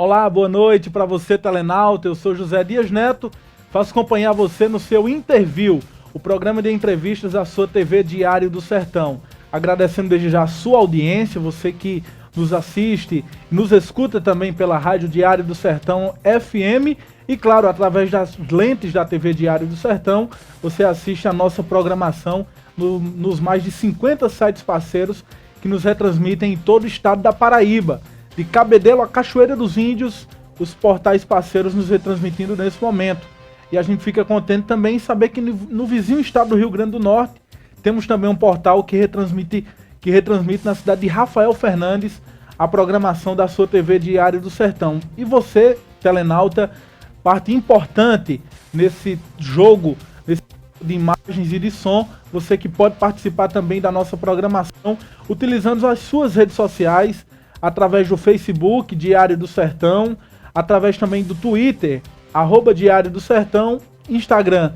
Olá, boa noite para você, telenauta. Eu sou José Dias Neto, faço acompanhar você no seu Interview, o programa de entrevistas da sua TV Diário do Sertão. Agradecendo desde já a sua audiência, você que nos assiste, nos escuta também pela Rádio Diário do Sertão FM e, claro, através das lentes da TV Diário do Sertão, você assiste a nossa programação nos mais de 50 sites parceiros que nos retransmitem em todo o estado da Paraíba. De Cabedelo a Cachoeira dos Índios, os portais parceiros nos retransmitindo nesse momento. E a gente fica contente também em saber que no vizinho estado do Rio Grande do Norte, temos também um portal que retransmite na cidade de Rafael Fernandes a programação da sua TV Diário do Sertão. E você, telenauta, parte importante nesse jogo de imagens e de som, você que pode participar também da nossa programação utilizando as suas redes sociais, através do Facebook, Diário do Sertão, através também do Twitter, @Diário do Sertão, Instagram,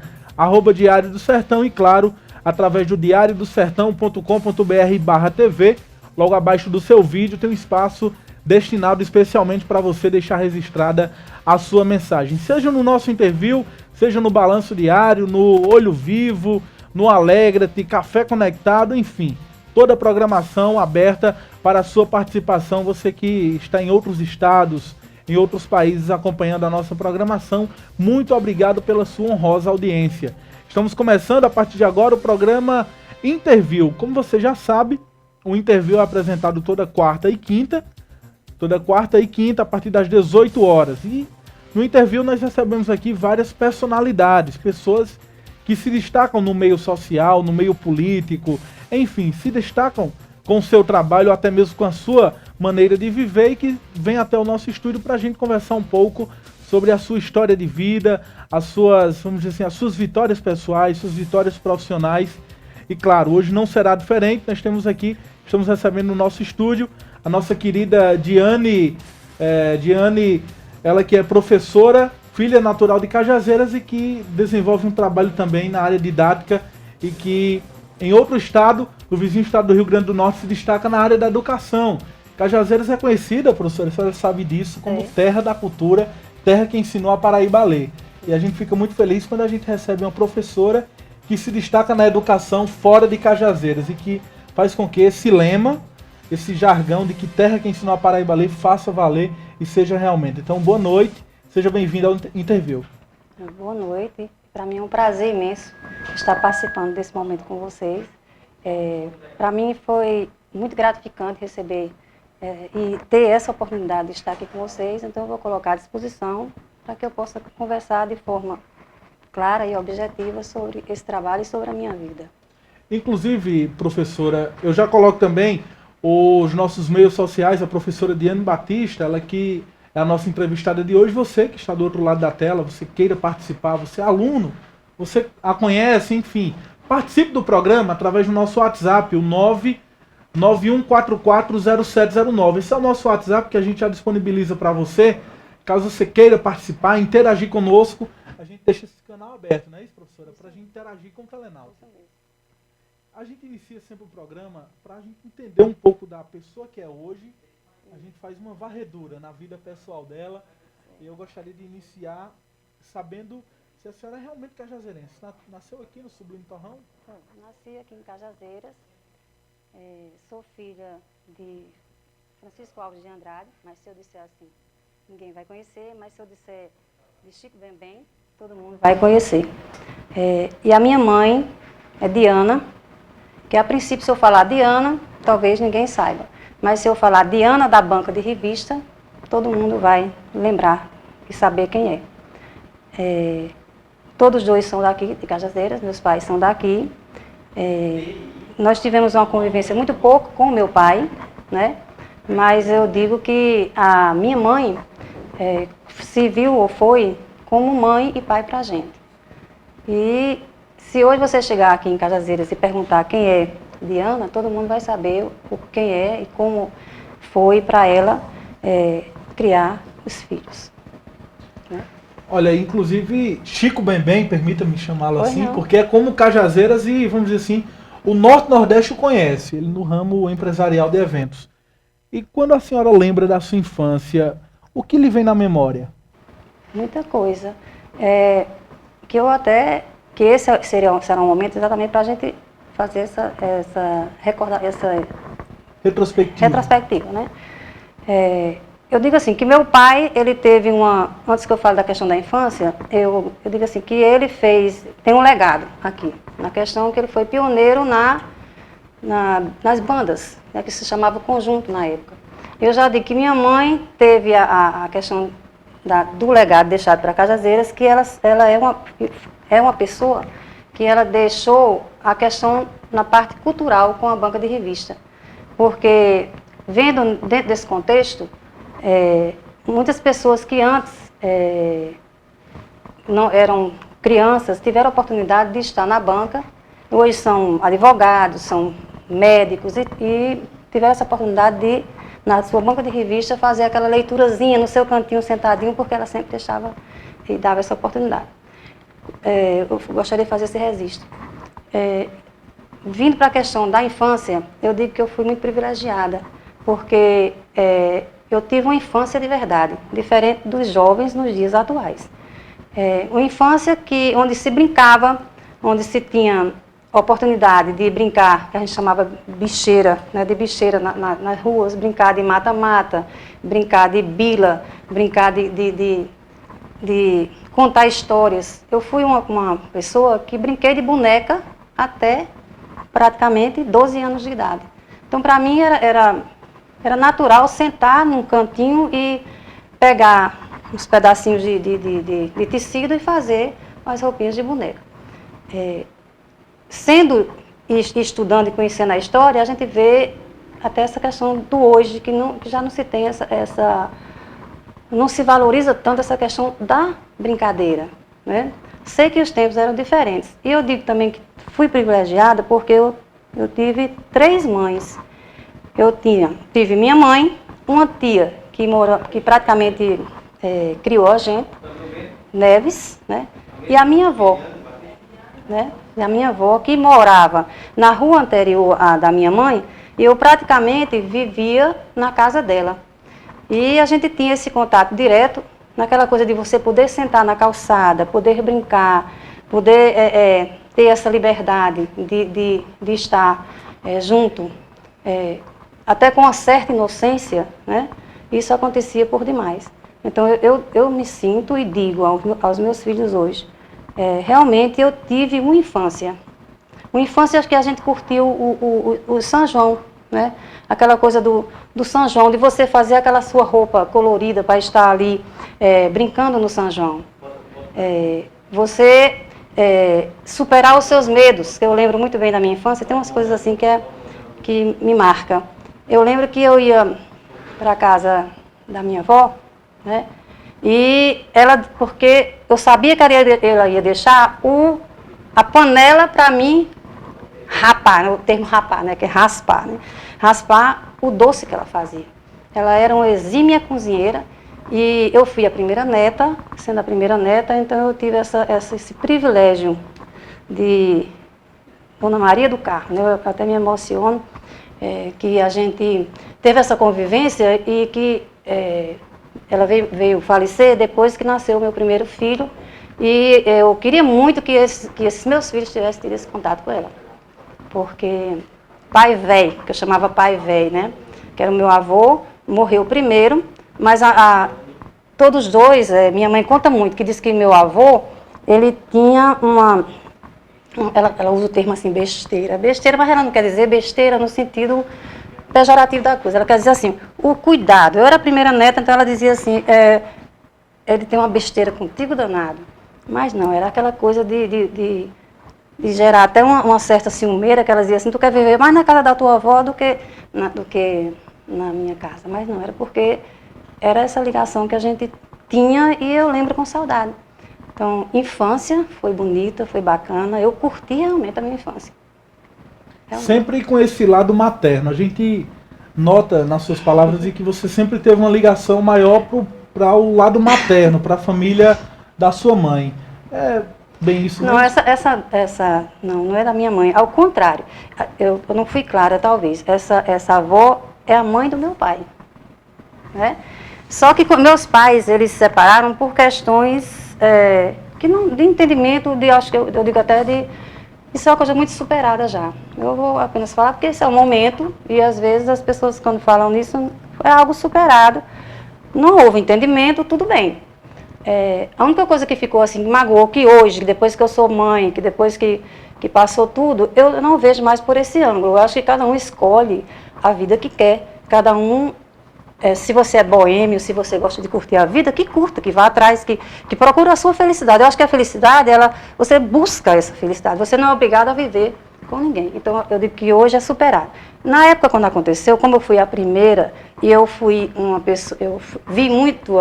@Diário do Sertão e, claro, através do diariodosertão.com.br/TV. Logo abaixo do seu vídeo tem um espaço destinado especialmente para você deixar registrada a sua mensagem. Seja no nosso interview, seja no Balanço Diário, no Olho Vivo, no Alegra-te, Café Conectado, enfim. Toda a programação aberta para a sua participação, você que está em outros estados, em outros países acompanhando a nossa programação, muito obrigado pela sua honrosa audiência. Estamos começando a partir de agora o programa Interview. Como você já sabe, o Interview é apresentado toda quarta e quinta a partir das 18 horas. E no Interview nós recebemos aqui várias personalidades, pessoas que se destacam no meio social, no meio político, enfim, se destacam com o seu trabalho, ou até mesmo com a sua maneira de viver e que vem até o nosso estúdio para a gente conversar um pouco sobre a sua história de vida, as suas, vamos dizer assim, as suas vitórias pessoais, suas vitórias profissionais. E claro, hoje não será diferente, nós temos aqui, estamos recebendo no nosso estúdio a nossa querida Diane, ela que é professora, filha natural de Cajazeiras e que desenvolve um trabalho também na área didática e que em outro estado, no vizinho estado do Rio Grande do Norte, se destaca na área da educação. Cajazeiras é conhecida, professora, a senhora sabe disso, como terra da cultura, terra que ensinou a Paraíba a ler. E a gente fica muito feliz quando a gente recebe uma professora que se destaca na educação fora de Cajazeiras e que faz com que esse lema, esse jargão de que terra que ensinou a Paraíba a ler, faça valer e seja realmente. Então, boa noite, seja bem-vindo ao Interview. Boa noite. Para mim é um prazer imenso estar participando desse momento com vocês. Para mim foi muito gratificante receber e ter essa oportunidade de estar aqui com vocês, então eu vou colocar à disposição para que eu possa conversar de forma clara e objetiva sobre esse trabalho e sobre a minha vida. Inclusive, professora, eu já coloco também os nossos meios sociais, a professora Diane Batista, ela que é a nossa entrevistada de hoje. Você que está do outro lado da tela, você queira participar, você é aluno, você a conhece, enfim, participe do programa através do nosso WhatsApp, o 991440709. Esse é o nosso WhatsApp que a gente já disponibiliza para você. Caso você queira participar, interagir conosco, a gente deixa esse canal aberto, não é isso, professora? Para a gente interagir com o telenauta. A gente inicia sempre o programa para a gente entender um pouco da pessoa que é hoje. A gente faz uma varredura na vida pessoal dela. E eu gostaria de iniciar sabendo se a senhora é realmente cajazeirense. Nasceu aqui no Sublime Torrão? Nasci aqui em Cajazeiras. Sou filha de Francisco Alves de Andrade, mas se eu disser assim, ninguém vai conhecer. Mas se eu disser de Chico Bembem, todo mundo vai conhecer. E a minha mãe é Diana, que a princípio, se eu falar Diana, talvez ninguém saiba. Mas se eu falar Diana da banca de revista, todo mundo vai lembrar e saber quem é. Todos dois são daqui, de Cajazeiras, meus pais são daqui. Nós tivemos uma convivência muito pouco com o meu pai, né? Mas eu digo que a minha mãe se viu ou foi como mãe e pai para a gente. E se hoje você chegar aqui em Cajazeiras e perguntar quem é Diana, todo mundo vai saber quem é e como foi para ela criar os filhos. Né? Olha, inclusive Chico Bembem, permita-me chamá-lo assim, não. porque é como Cajazeiras e, vamos dizer assim, o Norte-Nordeste o conhece, ele no ramo empresarial de eventos. E quando a senhora lembra da sua infância, O que lhe vem na memória? Muita coisa. Que esse será um momento exatamente para a gente fazer essa retrospectiva, né? Eu digo assim, que meu pai, ele teve antes que eu fale da questão da infância, eu digo assim, que ele tem um legado aqui, na questão que ele foi pioneiro nas bandas, né, que se chamava conjunto na época. Eu já digo que minha mãe teve a questão do legado deixado para Cajazeiras, que ela é uma pessoa que ela deixou a questão na parte cultural com a banca de revista. Porque, vendo dentro desse contexto, muitas pessoas que antes não eram crianças tiveram a oportunidade de estar na banca, hoje são advogados, são médicos e tiveram essa oportunidade de, na sua banca de revista, fazer aquela leiturazinha no seu cantinho sentadinho, porque ela sempre deixava e dava essa oportunidade. Eu gostaria de fazer esse registro. Vindo para a questão da infância, eu digo que eu fui muito privilegiada, porque eu tive uma infância de verdade, diferente dos jovens nos dias atuais. Uma infância onde se brincava, onde se tinha oportunidade de brincar, que a gente chamava bicheira, né, de bicheira nas ruas, brincar de mata-mata, brincar de bila, brincar de contar histórias. Eu fui uma pessoa que brinquei de boneca até praticamente 12 anos de idade. Então, para mim, era natural sentar num cantinho e pegar uns pedacinhos de tecido e fazer as roupinhas de boneca. Estudando e conhecendo a história, a gente vê até essa questão do hoje, que já não se tem não se valoriza tanto essa questão da brincadeira, né? Sei que os tempos eram diferentes. E eu digo também que fui privilegiada porque eu tive 3 mães. Eu tive minha mãe, uma tia que praticamente criou a gente, Neves, né? E a minha avó, né? E a minha avó, que morava na rua anterior à da minha mãe, e eu praticamente vivia na casa dela. E a gente tinha esse contato direto, naquela coisa de você poder sentar na calçada, poder brincar, poder ter essa liberdade de estar junto, até com uma certa inocência, né? Isso acontecia por demais. Então eu me sinto e digo aos meus filhos hoje, realmente eu tive uma infância que a gente curtiu o São João, né? Aquela coisa do São João, de você fazer aquela sua roupa colorida para estar ali brincando no São João. Você superar os seus medos, que eu lembro muito bem da minha infância, tem umas coisas assim que me marcam. Eu lembro que eu ia para a casa da minha avó, né? E porque eu sabia que ela ia deixar a panela para mim rapar, o termo rapar, né, que é raspar, né? Raspar o doce que ela fazia. Ela era uma exímia cozinheira e eu fui a primeira neta, sendo a primeira neta, então eu tive esse privilégio de Dona Maria do Carmo, né? Eu até me emociono que a gente teve essa convivência e que ela veio falecer depois que nasceu o meu primeiro filho e eu queria muito que esses meus filhos tivessem tido esse contato com ela. Porque pai velho, que eu chamava pai velho, né? Que era o meu avô, morreu primeiro, mas todos dois, minha mãe conta muito, que diz que meu avô, ele tinha ela usa o termo assim, besteira, mas ela não quer dizer besteira no sentido pejorativo da coisa, ela quer dizer assim, o cuidado. Eu era a primeira neta, então ela dizia assim, ele tem uma besteira contigo danado, mas não, era aquela coisa de gerar até uma certa ciumeira, que ela dizia assim, tu quer viver mais na casa da tua avó do que na minha casa. Mas não, era porque era essa ligação que a gente tinha e eu lembro com saudade. Então, infância foi bonita, foi bacana, eu curti realmente a minha infância. Realmente. Sempre com esse lado materno, a gente nota nas suas palavras de que você sempre teve uma ligação maior para o lado materno, para a família da sua mãe. Bem isso não, mesmo? essa não é da minha mãe. Ao contrário, eu não fui clara, talvez. Essa avó é a mãe do meu pai, né? Só que meus pais, eles se separaram por questões que não, de entendimento, acho que eu digo até isso é uma coisa muito superada já. Eu vou apenas falar porque esse é o momento e às vezes as pessoas quando falam nisso é algo superado. Não houve entendimento, tudo bem. A única coisa que ficou assim, que magoou, que hoje, depois que eu sou mãe, que depois que passou tudo, eu não vejo mais por esse ângulo. Eu acho que cada um escolhe a vida que quer. Cada um, se você é boêmio, se você gosta de curtir a vida, que curta, que vá atrás, que procure a sua felicidade. Eu acho que a felicidade, você busca essa felicidade. Você não é obrigado a viver com ninguém. Então, eu digo que hoje é superado. Na época, quando aconteceu, como eu fui a primeira, e eu fui uma pessoa, eu vi muito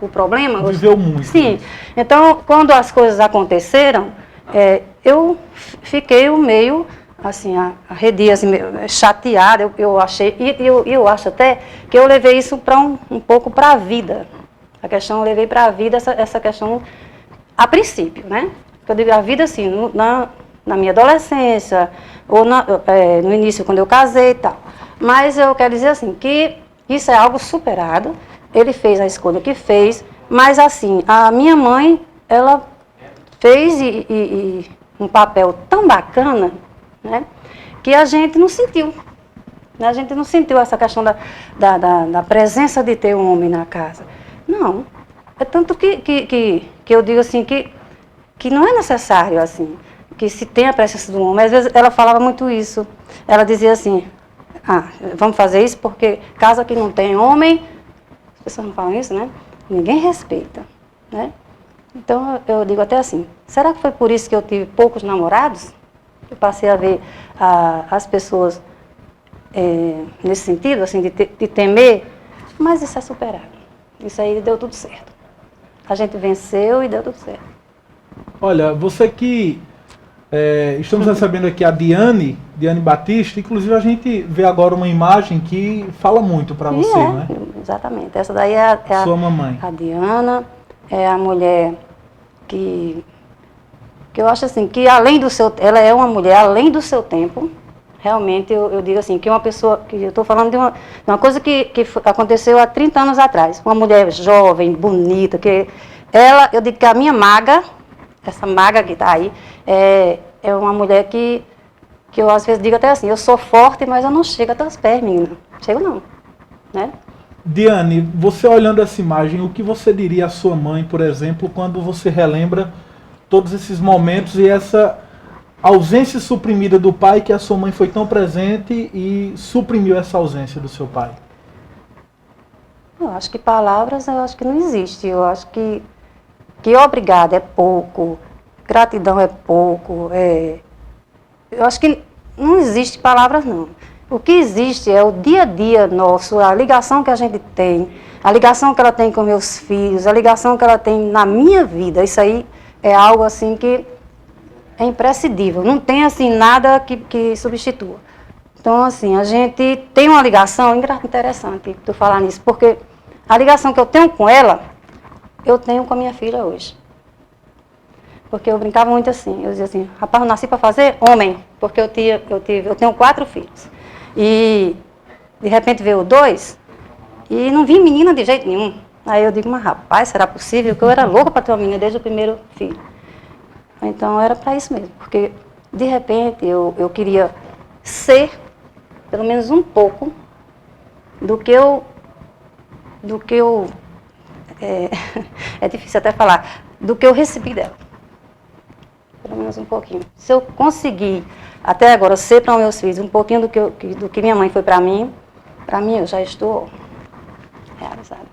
o problema. Viveu muito. Sim. Então, quando as coisas aconteceram, eu fiquei meio, assim, arredia, assim, chateada, eu achei, e eu acho até que eu levei isso para um pouco para a vida. A questão, eu levei para a vida essa questão, a princípio, né? Eu digo a vida, assim, na minha adolescência, ou no início, quando eu casei e tal. Mas eu quero dizer, assim, que isso é algo superado. Ele fez a escolha que fez, mas, assim, a minha mãe, ela fez um papel tão bacana, né, que a gente não sentiu. Né, a gente não sentiu essa questão da presença de ter um homem na casa. Não. É tanto que eu digo assim, que não é necessário, assim, que se tenha a presença do homem. Às vezes ela falava muito isso. Ela dizia assim, vamos fazer isso porque casa que não tem homem, as pessoas não falam isso, né? Ninguém respeita, né? Então eu digo até assim, será que foi por isso que eu tive poucos namorados? Eu passei a ver as pessoas nesse sentido, assim, de temer, mas isso é superado. Isso aí deu tudo certo. A gente venceu e deu tudo certo. Olha, você que... estamos recebendo aqui a Diane Batista, inclusive a gente vê agora uma imagem que fala muito para você, né? Exatamente. Essa daí é sua mamãe. A Diana, é a mulher que eu acho assim, que além do seu... Ela é uma mulher além do seu tempo. Realmente, eu digo assim, que uma pessoa... que eu estou falando de uma coisa que aconteceu há 30 anos atrás. Uma mulher jovem, bonita, que ela... Eu digo que a minha maga, essa maga que está aí, é uma mulher que eu às vezes digo até assim, eu sou forte, mas eu não chego até os pés, menina. Chego não, né? Diane, você olhando essa imagem, o que você diria à sua mãe, por exemplo, quando você relembra todos esses momentos e essa ausência suprimida do pai, que a sua mãe foi tão presente e suprimiu essa ausência do seu pai? Eu acho que palavras, eu acho que não existe. Eu acho que obrigado é pouco, gratidão é pouco. Eu acho que não existe palavras, não. O que existe é o dia a dia nosso, a ligação que a gente tem, a ligação que ela tem com meus filhos, a ligação que ela tem na minha vida. Isso aí é algo assim que é imprescindível. Não tem assim nada que substitua. Então, assim, a gente tem uma ligação interessante tu falar nisso, porque a ligação que eu tenho com ela, eu tenho com a minha filha hoje. Porque eu brincava muito assim, eu dizia assim, rapaz, eu nasci para fazer homem, porque eu tenho 4 filhos. E de repente veio 2, e não vi menina de jeito nenhum. Aí eu digo, mas rapaz, será possível? Que eu era louca para ter uma menina desde o primeiro filho. Então era para isso mesmo, porque de repente eu queria ser, pelo menos um pouco, do que eu é difícil até falar, do que eu recebi dela. Pelo menos um pouquinho. Se eu conseguir, até agora, ser para os meus filhos um pouquinho do que minha mãe foi para mim eu já estou realizada.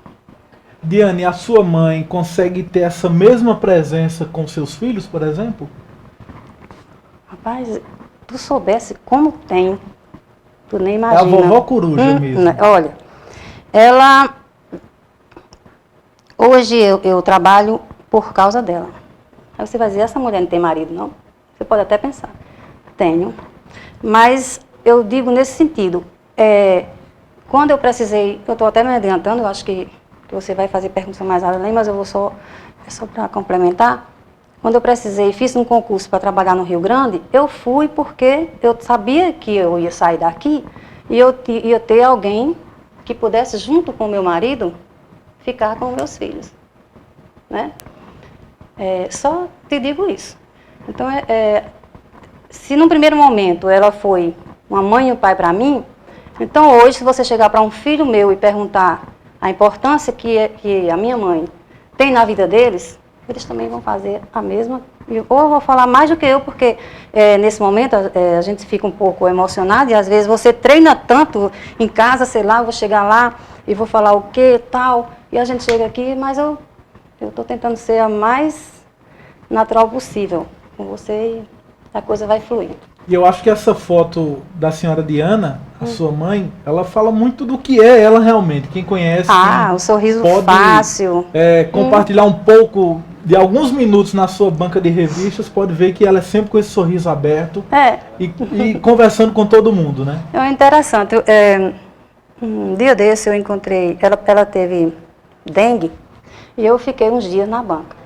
Diane, a sua mãe consegue ter essa mesma presença com seus filhos, por exemplo? Rapaz, tu soubesse como tem, tu nem imagina. É a vovó coruja mesmo. Olha, ela... Hoje eu trabalho por causa dela. Aí você vai dizer, essa mulher não tem marido, não? Você pode até pensar. Tenho. Mas eu digo nesse sentido, quando eu precisei, eu estou até me adiantando, eu acho que você vai fazer perguntas mais além, mas eu vou só para complementar. Quando eu precisei, fiz um concurso para trabalhar no Rio Grande, eu fui porque eu sabia que eu ia sair daqui e eu ia ter alguém que pudesse, junto com o meu marido, ficar com meus filhos, né? Só te digo isso. Então, se no primeiro momento ela foi uma mãe e um pai para mim, então hoje, se você chegar para um filho meu e perguntar a importância que a minha mãe tem na vida deles, eles também vão fazer a mesma. Ou eu vou falar mais do que eu, porque nesse momento a gente fica um pouco emocionado e às vezes você treina tanto em casa, sei lá, eu vou chegar lá e vou falar o que, tal, e a gente chega aqui, mas eu estou tentando ser a mais natural possível com você e a coisa vai fluindo. E eu acho que essa foto da senhora Diana, a sua mãe, ela fala muito do que é ela realmente. Quem conhece, o sorriso pode, fácil. compartilhar um pouco de alguns minutos na sua banca de revistas, pode ver que ela é sempre com esse sorriso aberto e conversando com todo mundo, né? É interessante. Um dia desse eu encontrei, ela teve dengue e eu fiquei uns dias na banca.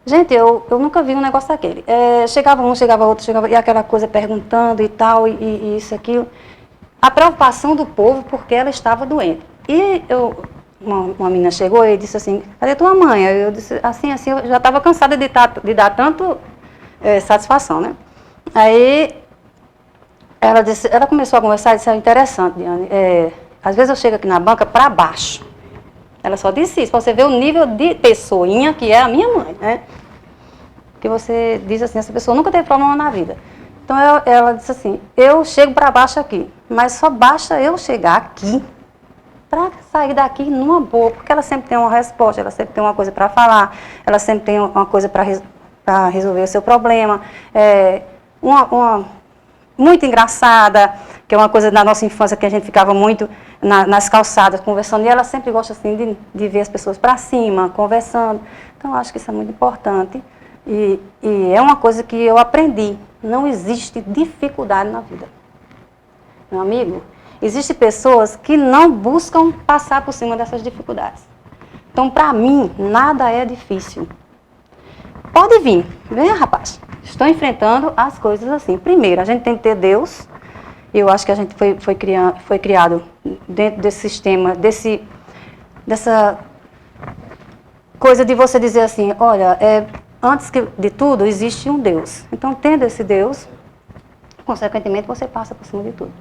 Gente, eu nunca vi um negócio daquele. Chegava um, chegava outro, e aquela coisa perguntando e tal, e isso, aquilo. A preocupação do povo porque ela estava doente. E uma menina chegou e disse assim, cadê tua mãe? Eu disse, assim, eu já estava cansada de dar tanto satisfação, né? Aí ela começou a conversar e disse, interessante, Diane, às vezes eu chego aqui na banca para baixo. Ela só disse isso, para você ver o nível de pessoinha que é a minha mãe, né? Que você diz assim, essa pessoa nunca teve problema na vida. Então ela disse assim, eu chego para baixo aqui, mas só basta eu chegar aqui para sair daqui numa boa, porque ela sempre tem uma resposta, ela sempre tem uma coisa para falar, ela sempre tem uma coisa para resolver o seu problema. Muito engraçada, que é uma coisa da nossa infância que a gente ficava muito nas calçadas conversando, e ela sempre gosta assim de ver as pessoas para cima, conversando. Então, eu acho que isso é muito importante e é uma coisa que eu aprendi. Não existe dificuldade na vida. Meu amigo, existem pessoas que não buscam passar por cima dessas dificuldades. Então, para mim, nada é difícil. Pode vir, venha, rapaz. Estou enfrentando as coisas assim. Primeiro, a gente tem que ter Deus. Eu acho que a gente foi criado dentro desse sistema, dessa coisa de você dizer assim, olha, antes de tudo, existe um Deus. Então, tendo esse Deus, consequentemente, você passa por cima de tudo.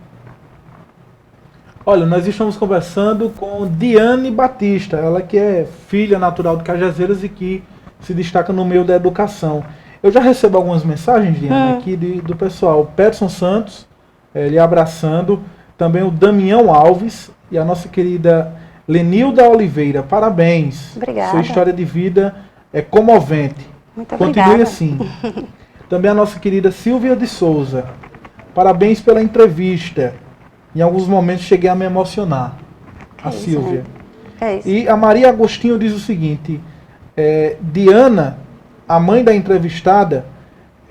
Olha, nós estamos conversando com Diane Batista, ela que é filha natural de Cajazeiras e que se destaca no meio da educação. Eu já recebo algumas mensagens, Diana, aqui do pessoal. Peterson Santos, lhe abraçando. Também o Damião Alves e a nossa querida Lenilda Oliveira. Parabéns. Obrigada. Sua história de vida é comovente. Muito Continue obrigada. assim. Também a nossa querida Silvia de Souza. Parabéns pela entrevista. Em alguns momentos cheguei a me emocionar. Silvia. É isso. E a Maria Agostinho diz o seguinte... Diana, a mãe da entrevistada,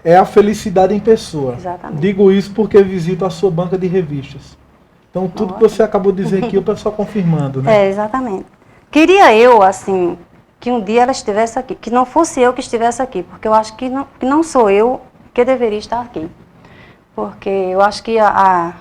é a felicidade em pessoa. Exatamente. Digo isso porque visito a sua banca de revistas. Então, tudo que você acabou de dizer aqui, o pessoal confirmando, né? Exatamente. Queria eu, assim, que um dia ela estivesse aqui, que não fosse eu que estivesse aqui, porque eu acho que não sou eu que deveria estar aqui. Porque eu acho que a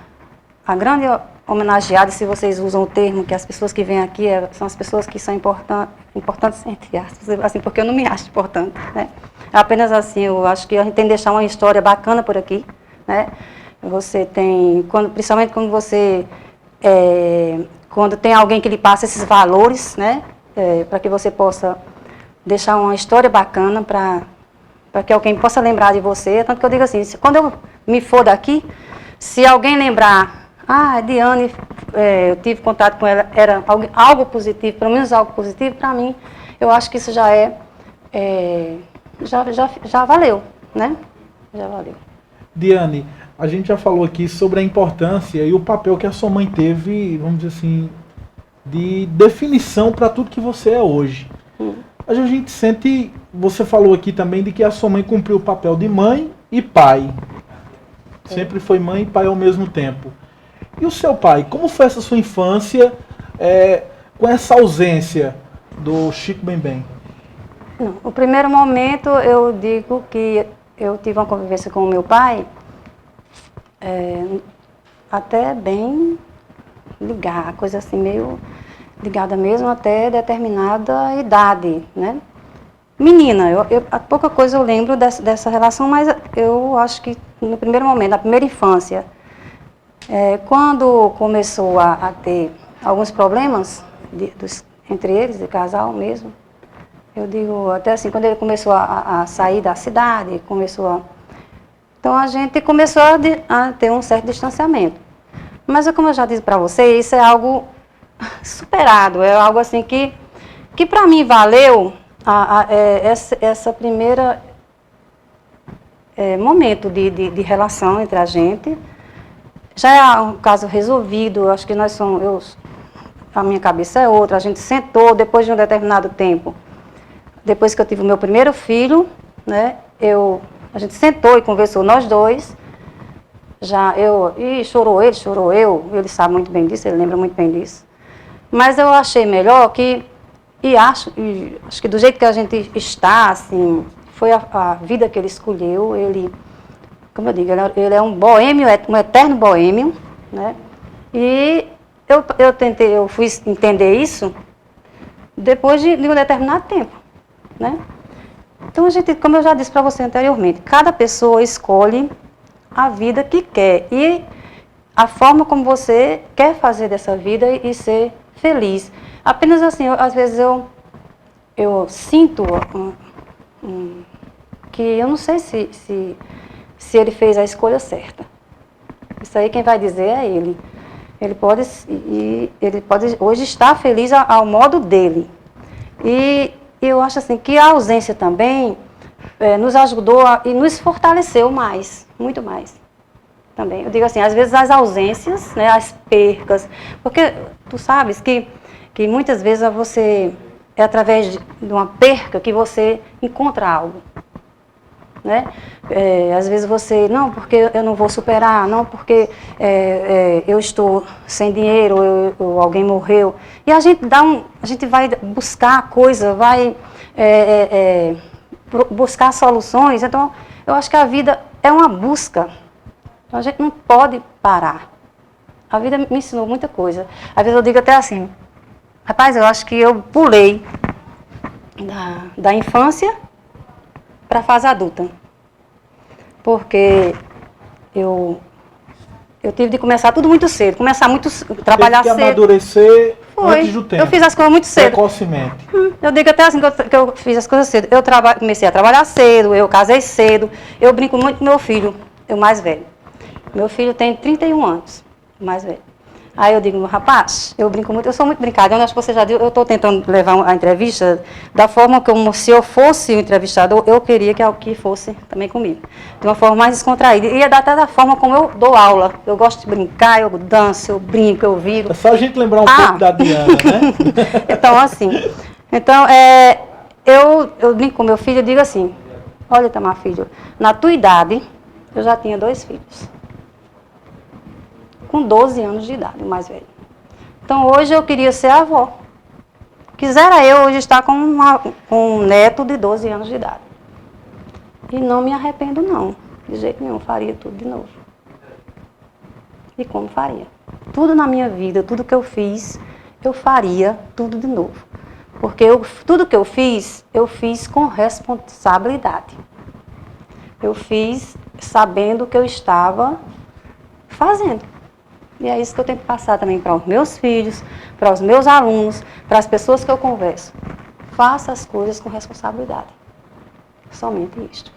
grande homenageada, se vocês usam o termo, que as pessoas que vêm aqui são as pessoas que são importantes entre aspas, assim, porque eu não me acho importante, né? Apenas assim, eu acho que a gente tem que deixar uma história bacana por aqui, né? Você tem, principalmente quando você, quando tem alguém que lhe passa esses valores, né? Para que você possa deixar uma história bacana para que alguém possa lembrar de você. Tanto que eu digo assim, quando eu me for daqui, se alguém lembrar, Diane, eu tive contato com ela, era algo positivo, pelo menos algo positivo, para mim, eu acho que isso já já valeu, né? Já valeu. Diane, a gente já falou aqui sobre a importância e o papel que a sua mãe teve, vamos dizer assim, de definição para tudo que você é hoje. A gente sente, você falou aqui também de que a sua mãe cumpriu o papel de mãe e pai. Sempre foi mãe e pai ao mesmo tempo. E o seu pai, como foi essa sua infância com essa ausência do Chico Bembem? O primeiro momento, eu digo que eu tive uma convivência com o meu pai, até bem ligar, coisa assim, meio... ligada mesmo até determinada idade, né? Menina, a pouca coisa eu lembro dessa relação, mas eu acho que no primeiro momento, na primeira infância, quando começou a ter alguns problemas entre eles, de casal mesmo, eu digo, até assim, quando ele começou a sair da cidade, então a gente começou a ter um certo distanciamento. Mas como eu já disse para você, isso é algo superado, é algo assim que para mim valeu essa primeira momento de relação entre a gente. Já é um caso resolvido, acho que a minha cabeça é outra, a gente sentou depois de um determinado tempo. Depois que eu tive o meu primeiro filho, né, a gente sentou e conversou nós dois. Chorou ele sabe muito bem disso, ele lembra muito bem disso. Mas eu achei melhor acho que do jeito que a gente está, assim, foi a vida que ele escolheu. Ele, como eu digo, ele é um boêmio, um eterno boêmio, né? E eu fui entender isso depois de um determinado tempo, né? Então a gente, como eu já disse para você anteriormente, cada pessoa escolhe a vida que quer e a forma como você quer fazer dessa vida e ser feliz. Apenas assim, às vezes eu sinto que eu não sei se ele fez a escolha certa. Isso aí quem vai dizer é ele. Ele pode hoje estar feliz ao modo dele. E eu acho assim que a ausência também nos ajudou e nos fortaleceu mais, muito mais. Também. Eu digo assim, às vezes as ausências, né, as percas, porque tu sabes que muitas vezes é através de uma perca que você encontra algo. Né? Às vezes você, não, porque eu não vou superar, não, porque eu estou sem dinheiro, ou alguém morreu. E a gente vai buscar a coisa, vai buscar soluções. Então, eu acho que a vida é uma busca. Então, a gente não pode parar. A vida me ensinou muita coisa. Às vezes eu digo até assim, rapaz, eu acho que eu pulei da infância para a fase adulta. Porque eu tive de começar tudo muito cedo, trabalhar cedo. Teve que amadurecer antes do tempo. Eu fiz as coisas muito cedo. Precocemente. Eu digo até assim que eu fiz as coisas cedo. Comecei a trabalhar cedo, eu casei cedo. Eu brinco muito com meu filho, o mais velho. Meu filho tem 31 anos, o mais velho. Aí eu digo, rapaz, eu brinco muito, eu sou muito brincalhona, acho que você já viu, eu estou tentando levar a entrevista da forma como, se eu fosse o entrevistador, eu queria que fosse também comigo. De uma forma mais descontraída. E até da forma como eu dou aula. Eu gosto de brincar, eu danço, eu brinco, eu viro. É só a gente lembrar um pouco da Diana, né? Então, assim, eu brinco com meu filho e digo assim, olha, Itamar, filho, na tua idade, eu já tinha 2 filhos. Com 12 anos de idade, o mais velho. Então, hoje eu queria ser avó. Quisera eu hoje estar com um neto de 12 anos de idade. E não me arrependo, não. De jeito nenhum, faria tudo de novo. E como faria? Tudo na minha vida, tudo que eu fiz, eu faria tudo de novo. Porque tudo que eu fiz com responsabilidade. Eu fiz sabendo o que eu estava fazendo. E é isso que eu tenho que passar também para os meus filhos, para os meus alunos, para as pessoas que eu converso. Faça as coisas com responsabilidade. Somente isto.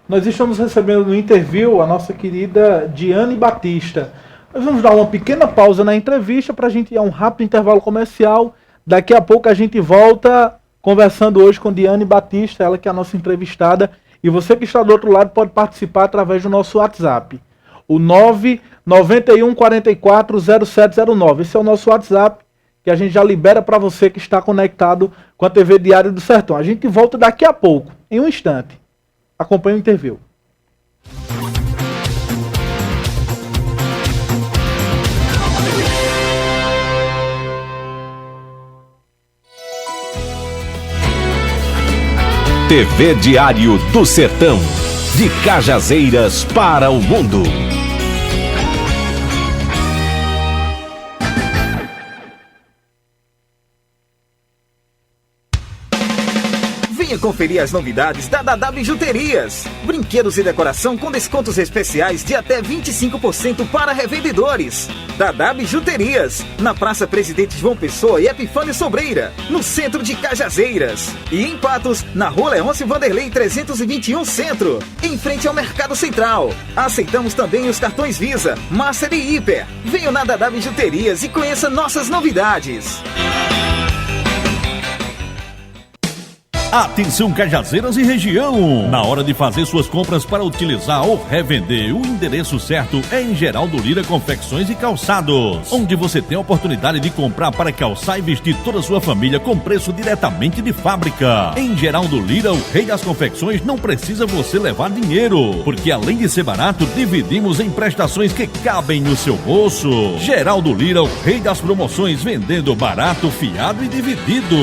Nós estamos recebendo no interview a nossa querida Diane Batista. Nós vamos dar uma pequena pausa na entrevista para a gente ir a um rápido intervalo comercial. Daqui a pouco a gente volta conversando hoje com Diane Batista, ela que é a nossa entrevistada. E você que está do outro lado pode participar através do nosso WhatsApp. O 991440709. Esse é o nosso WhatsApp, que a gente já libera para você que está conectado com a TV Diário do Sertão. A gente volta daqui a pouco, em um instante. Acompanhe o interview. TV Diário do Sertão. De Cajazeiras para o mundo. Venha conferir as novidades da Dadá Bijuterias. Brinquedos e decoração com descontos especiais de até 25% para revendedores. Dadá Bijuterias, na Praça Presidente João Pessoa e Epifânio Sobreira, no centro de Cajazeiras. E em Patos, na Rua Leôncio Vanderlei 321 Centro, em frente ao Mercado Central. Aceitamos também os cartões Visa, Master e Hiper. Venha na Dadá Bijuterias e conheça nossas novidades. Atenção, Cajazeiras e região! Na hora de fazer suas compras para utilizar ou revender, o endereço certo é em Geraldo Lira Confecções e Calçados, onde você tem a oportunidade de comprar para calçar e vestir toda a sua família com preço diretamente de fábrica. Em Geraldo Lira, o rei das confecções, não precisa você levar dinheiro, porque além de ser barato, dividimos em prestações que cabem no seu bolso. Geraldo Lira, o rei das promoções, vendendo barato, fiado e dividido.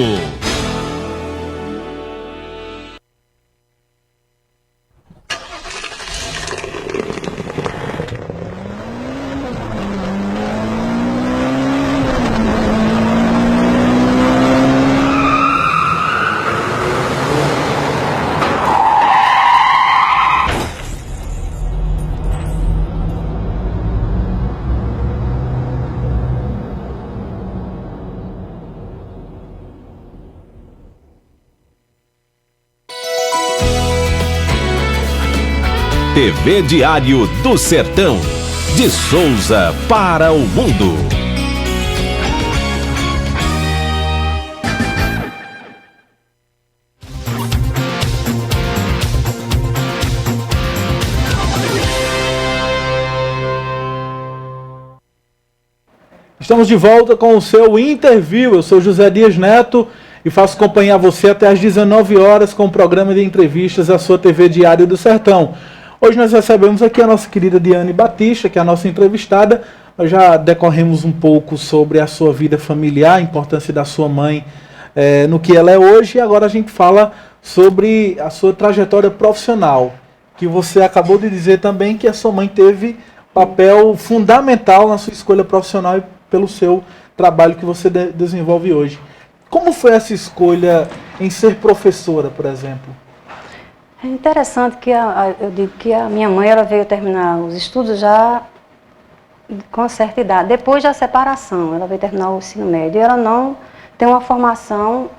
TV Diário do Sertão, de Souza para o mundo. Estamos de volta com o seu Interview. Eu sou José Dias Neto e faço companhia a você até às 19 horas com o programa de entrevistas da sua TV Diário do Sertão. Hoje nós recebemos aqui a nossa querida Diane Batista, que é a nossa entrevistada. Nós já decorremos um pouco sobre a sua vida familiar, a importância da sua mãe no que ela é hoje. E agora a gente fala sobre a sua trajetória profissional, que você acabou de dizer também que a sua mãe teve papel fundamental na sua escolha profissional e pelo seu trabalho que você desenvolve hoje. Como foi essa escolha em ser professora, por exemplo? É interessante que eu digo que a minha mãe ela veio terminar os estudos já com certa idade, depois da separação, ela veio terminar o ensino médio e ela não tem uma formação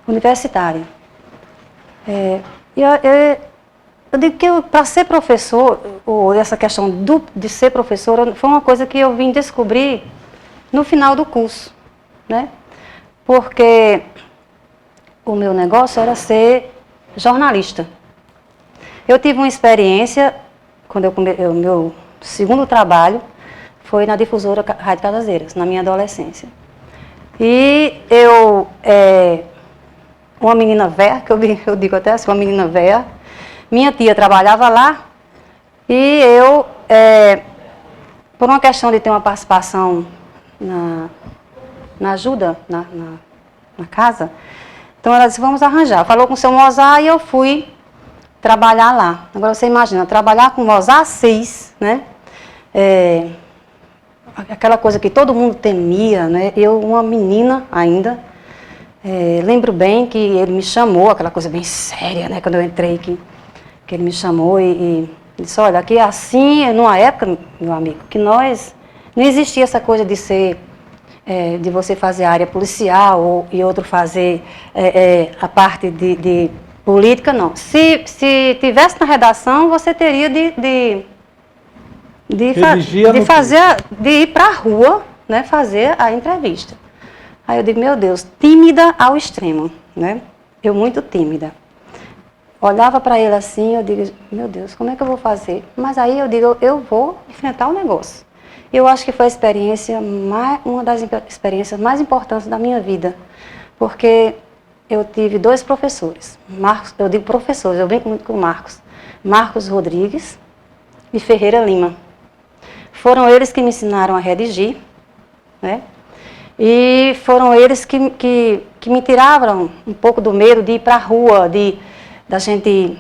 universitária. Eu digo que para ser professor, ou essa questão de ser professora, foi uma coisa que eu vim descobrir no final do curso, né? Porque o meu negócio era ser jornalista. Eu tive uma experiência, quando o meu segundo trabalho foi na difusora Rádio Cajazeiras, na minha adolescência. E eu, uma menina véia, que eu digo até assim, uma menina véia, minha tia trabalhava lá e eu, por uma questão de ter uma participação na ajuda, na casa, então ela disse, vamos arranjar. Falou com o seu Mozart e eu fui trabalhar lá. Agora você imagina, trabalhar com o Mozart 6, né? Aquela coisa que todo mundo temia, né? Eu, uma menina ainda, lembro bem que ele me chamou, aquela coisa bem séria, né? Quando eu entrei, que ele me chamou e disse, olha, aqui é assim, numa época, meu amigo, que não existia essa coisa de ser... de você fazer a área policial e outro fazer a parte de política, não. Se tivesse na redação, você teria de ir para a rua, né, fazer a entrevista. Aí eu digo, meu Deus, tímida ao extremo, né? Eu muito tímida. Olhava para ele assim, eu digo, meu Deus, como é que eu vou fazer? Mas aí eu digo, eu vou enfrentar o negócio. Eu acho que foi uma das experiências mais importantes da minha vida, porque eu tive 2 professores, eu digo professores, eu brinco muito com o Marcos Rodrigues e Ferreira Lima. Foram eles que me ensinaram a redigir, né? E foram eles que me tiraram um pouco do medo de ir para a rua, da gente...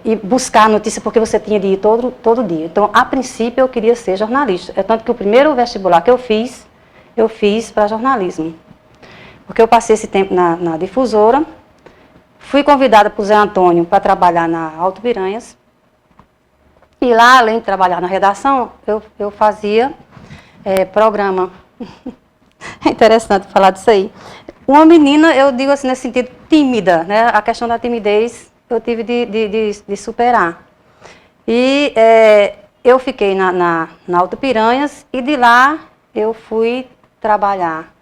e buscar a notícia, porque você tinha de ir todo dia. Então, a princípio, eu queria ser jornalista. É tanto que o primeiro vestibular que eu fiz para jornalismo. porque eu passei esse tempo na difusora, fui convidada por Zé Antônio para trabalhar na Alto Piranhas, e lá, além de trabalhar na redação, eu fazia programa. É interessante falar disso aí. Uma menina, eu digo assim, nesse sentido, tímida, né? A questão da timidez eu tive de superar. E eu fiquei na Alto Piranhas e de lá eu fui trabalhar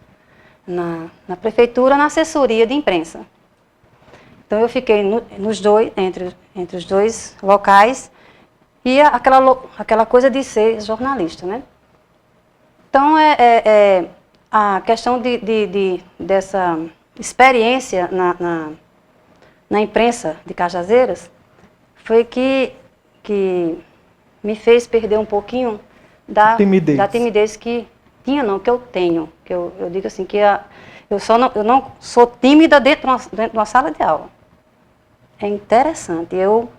na prefeitura, na assessoria de imprensa. Então eu fiquei entre os dois locais e aquela coisa de ser jornalista, né? Então a questão dessa experiência na imprensa de Cajazeiras foi que me fez perder um pouquinho da timidez que tinha, não, que eu tenho. Que eu digo assim, que eu não sou tímida dentro de uma sala de aula. É interessante, eu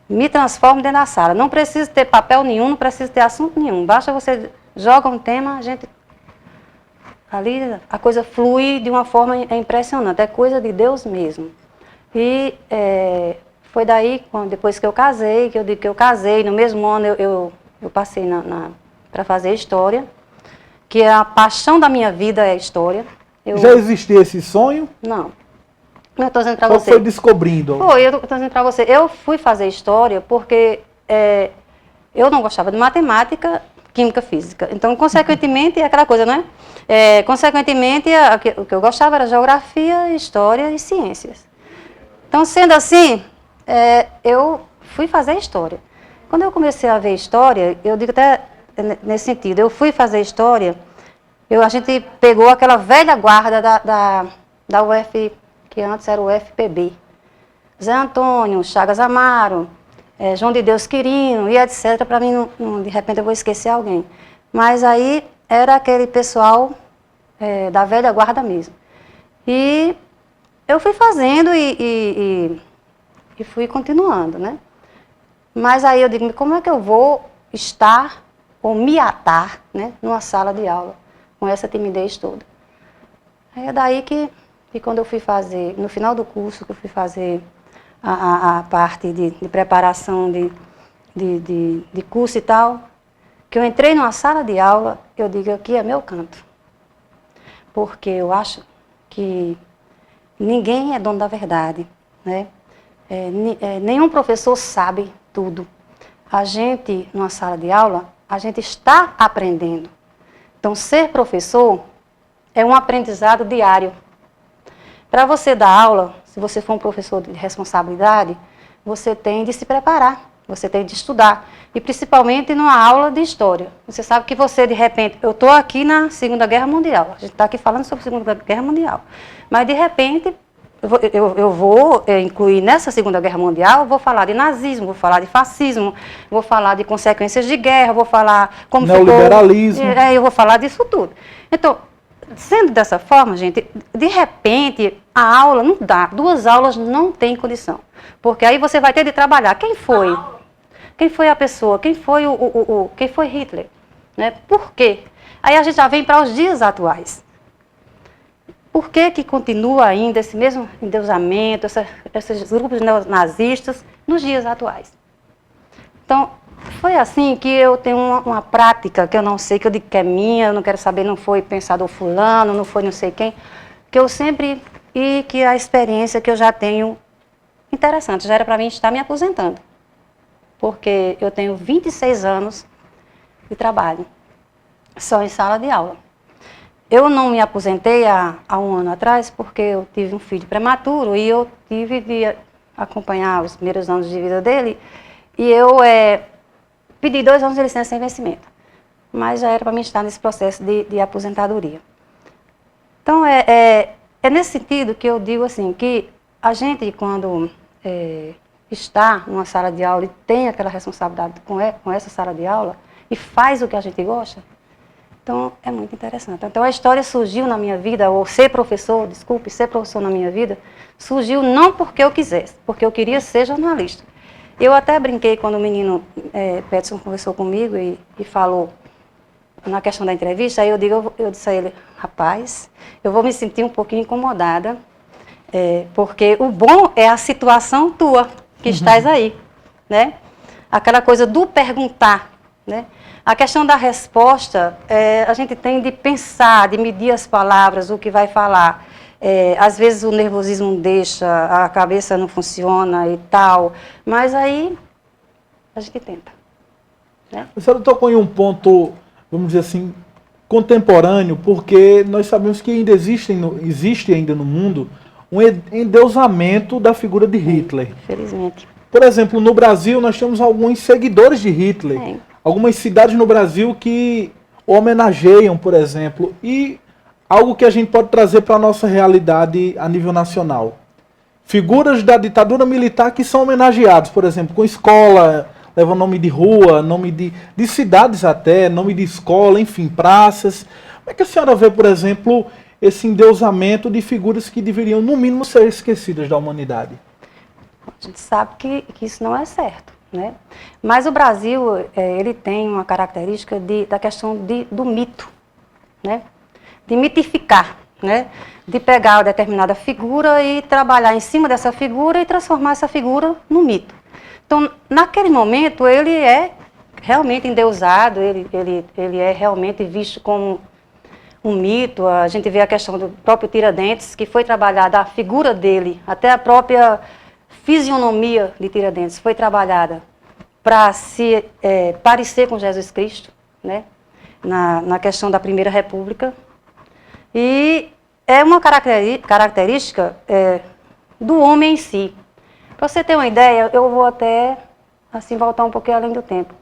me transformo dentro da sala. Não preciso ter papel nenhum, não preciso ter assunto nenhum. Basta você joga um tema, ali a coisa flui de uma forma impressionante, é coisa de Deus mesmo. E foi daí, depois que eu casei, que eu digo que eu casei, no mesmo ano eu passei para fazer História, que a paixão da minha vida é História. Já existia esse sonho? Não. Eu estou dizendo para você. Só foi descobrindo? Foi, eu estou dizendo para você. Eu fui fazer História porque eu não gostava de matemática, química, física. Então, consequentemente, é aquela coisa, né? Consequentemente, o que eu gostava era Geografia, História e Ciências. Então, sendo assim, eu fui fazer História. Quando eu comecei a ver História, eu digo até nesse sentido, eu fui fazer História, a gente pegou aquela velha guarda da UF, que antes era o UFPB. Zé Antônio, Chagas Amaro, João de Deus Quirino e etc. Para mim, de repente, eu vou esquecer alguém. Mas aí era aquele pessoal da velha guarda mesmo. E eu fui fazendo e fui continuando, né? Mas aí eu digo, como é que eu vou estar ou me atar, né, numa sala de aula com essa timidez toda? Aí é daí que quando eu fui fazer, no final do curso, que eu fui fazer a parte de preparação de curso e tal, que eu entrei numa sala de aula, eu digo, aqui é meu canto. Porque eu acho que ninguém é dono da verdade, né? Nenhum professor sabe tudo. A gente, numa sala de aula, a gente está aprendendo. Então, ser professor é um aprendizado diário. Para você dar aula, se você for um professor de responsabilidade, você tem de se preparar, você tem de estudar. E principalmente numa aula de história. Você sabe que você, de repente, eu estou aqui na Segunda Guerra Mundial, a gente está aqui falando sobre a Segunda Guerra Mundial, mas de repente eu vou incluir nessa Segunda Guerra Mundial, eu vou falar de nazismo, vou falar de fascismo, vou falar de consequências de guerra, vou falar como neoliberalismo. Eu vou falar disso tudo. Então, sendo dessa forma, gente, de repente, a aula não dá, 2 aulas não tem condição. Porque aí você vai ter de trabalhar. Quem foi? Quem foi a pessoa? Quem foi quem foi Hitler? Né? Por quê? Aí a gente já vem para os dias atuais. Por que continua ainda esse mesmo endeusamento, esses grupos nazistas nos dias atuais? Então, foi assim que eu tenho uma prática que eu não sei, que eu digo que é minha, eu não quero saber, não foi pensador fulano, não foi não sei quem, que eu sempre, e que a experiência que eu já tenho, interessante, já era para mim estar me aposentando. Porque eu tenho 26 anos de trabalho, só em sala de aula. Eu não me aposentei há 1 ano atrás porque eu tive um filho prematuro e eu tive de acompanhar os primeiros anos de vida dele e eu pedi 2 anos de licença sem vencimento. Mas já era para mim estar nesse processo de aposentadoria. Então, é nesse sentido que eu digo assim, que a gente, quando está numa sala de aula e tem aquela responsabilidade com essa sala de aula e faz o que a gente gosta, então é muito interessante. Então a história surgiu na minha vida, ou ser professor na minha vida, surgiu não porque eu quisesse, porque eu queria ser jornalista. Eu até brinquei quando o menino Peterson conversou comigo e falou na questão da entrevista, aí eu disse a ele, rapaz, eu vou me sentir um pouquinho incomodada, porque o bom é a situação tua, que estás aí, né? Aquela coisa do perguntar, né? A questão da resposta, a gente tem de pensar, de medir as palavras, o que vai falar. Às vezes o nervosismo deixa, a cabeça não funciona e tal, mas aí a gente tenta. Né? A senhora tocou em um ponto, vamos dizer assim, contemporâneo, porque nós sabemos que ainda existe ainda no mundo um endeusamento da figura de Hitler. Infelizmente. Por exemplo, no Brasil nós temos alguns seguidores de Hitler, algumas cidades no Brasil que o homenageiam, por exemplo, e algo que a gente pode trazer para a nossa realidade a nível nacional. Figuras da ditadura militar que são homenageados, por exemplo, com escola, leva nome de rua, nome de cidades até, nome de escola, enfim, praças. Como é que a senhora vê, por exemplo, esse endeusamento de figuras que deveriam, no mínimo, ser esquecidas da humanidade? A gente sabe que isso não é certo, né? Mas o Brasil, ele tem uma característica da questão do mito, né? De mitificar, né? De pegar uma determinada figura e trabalhar em cima dessa figura e transformar essa figura num mito. Então, naquele momento, ele é realmente endeusado, ele é realmente visto como um mito. A gente vê a questão do próprio Tiradentes, que foi trabalhada a figura dele, até a própria fisionomia de Tiradentes foi trabalhada para se parecer com Jesus Cristo, né? Na questão da Primeira República. E é uma característica do homem em si. Para você ter uma ideia, eu vou até assim, voltar um pouquinho além do tempo.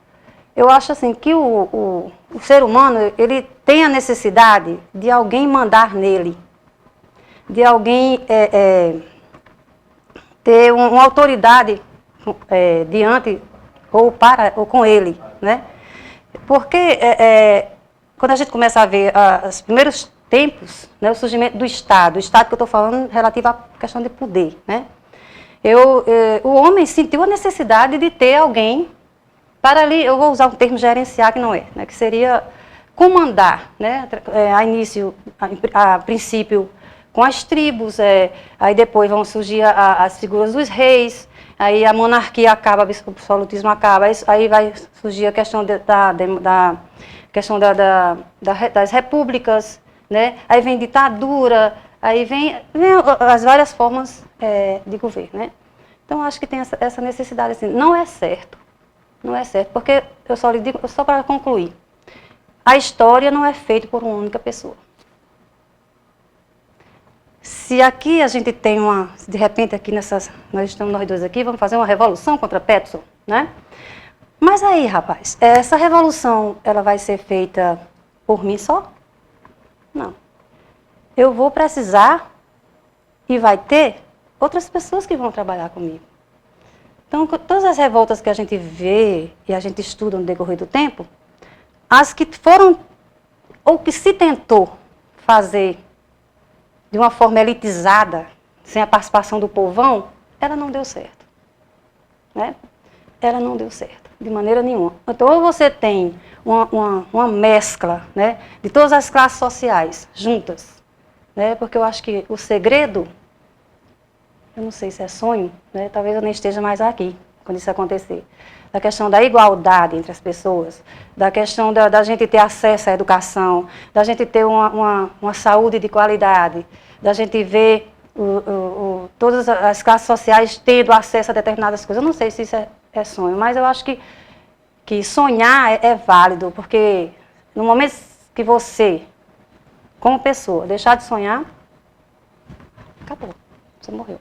Eu acho assim, que o ser humano ele tem a necessidade de alguém mandar nele, de alguém ter uma autoridade diante ou com ele, né? Porque quando a gente começa a ver os primeiros tempos, né, o surgimento do Estado, o Estado que eu estou falando relativo à questão de poder, né? O homem sentiu a necessidade de ter alguém para ali, eu vou usar um termo gerenciar que não é, né, que seria comandar, né, a princípio com as tribos, aí depois vão surgir as figuras dos reis, aí a monarquia acaba, o absolutismo acaba, aí vai surgir a questão das repúblicas, né? Aí vem ditadura, aí vem as várias formas de governo, né? Então acho que tem essa necessidade, assim, não é certo, porque eu só lhe digo, só para concluir, a história não é feita por uma única pessoa. Se aqui a gente tem de repente aqui nós estamos nós dois aqui, vamos fazer uma revolução contra Peterson, né? Mas aí, rapaz, essa revolução, ela vai ser feita por mim só? Não. Eu vou precisar e vai ter outras pessoas que vão trabalhar comigo. Então, todas as revoltas que a gente vê e a gente estuda no decorrer do tempo, as que foram, ou que se tentou fazer de uma forma elitizada, sem a participação do povão, ela não deu certo. Né? Ela não deu certo, de maneira nenhuma. Então, ou você tem uma mescla, né, de todas as classes sociais juntas, né, porque eu acho que o segredo, eu não sei se é sonho, né, talvez eu nem esteja mais aqui quando isso acontecer, da questão da igualdade entre as pessoas, da questão da gente ter acesso à educação, da gente ter uma saúde de qualidade, da gente ver todas as classes sociais tendo acesso a determinadas coisas. Eu não sei se isso é sonho, mas eu acho que sonhar é válido, porque no momento que você, como pessoa, deixar de sonhar, acabou, você morreu.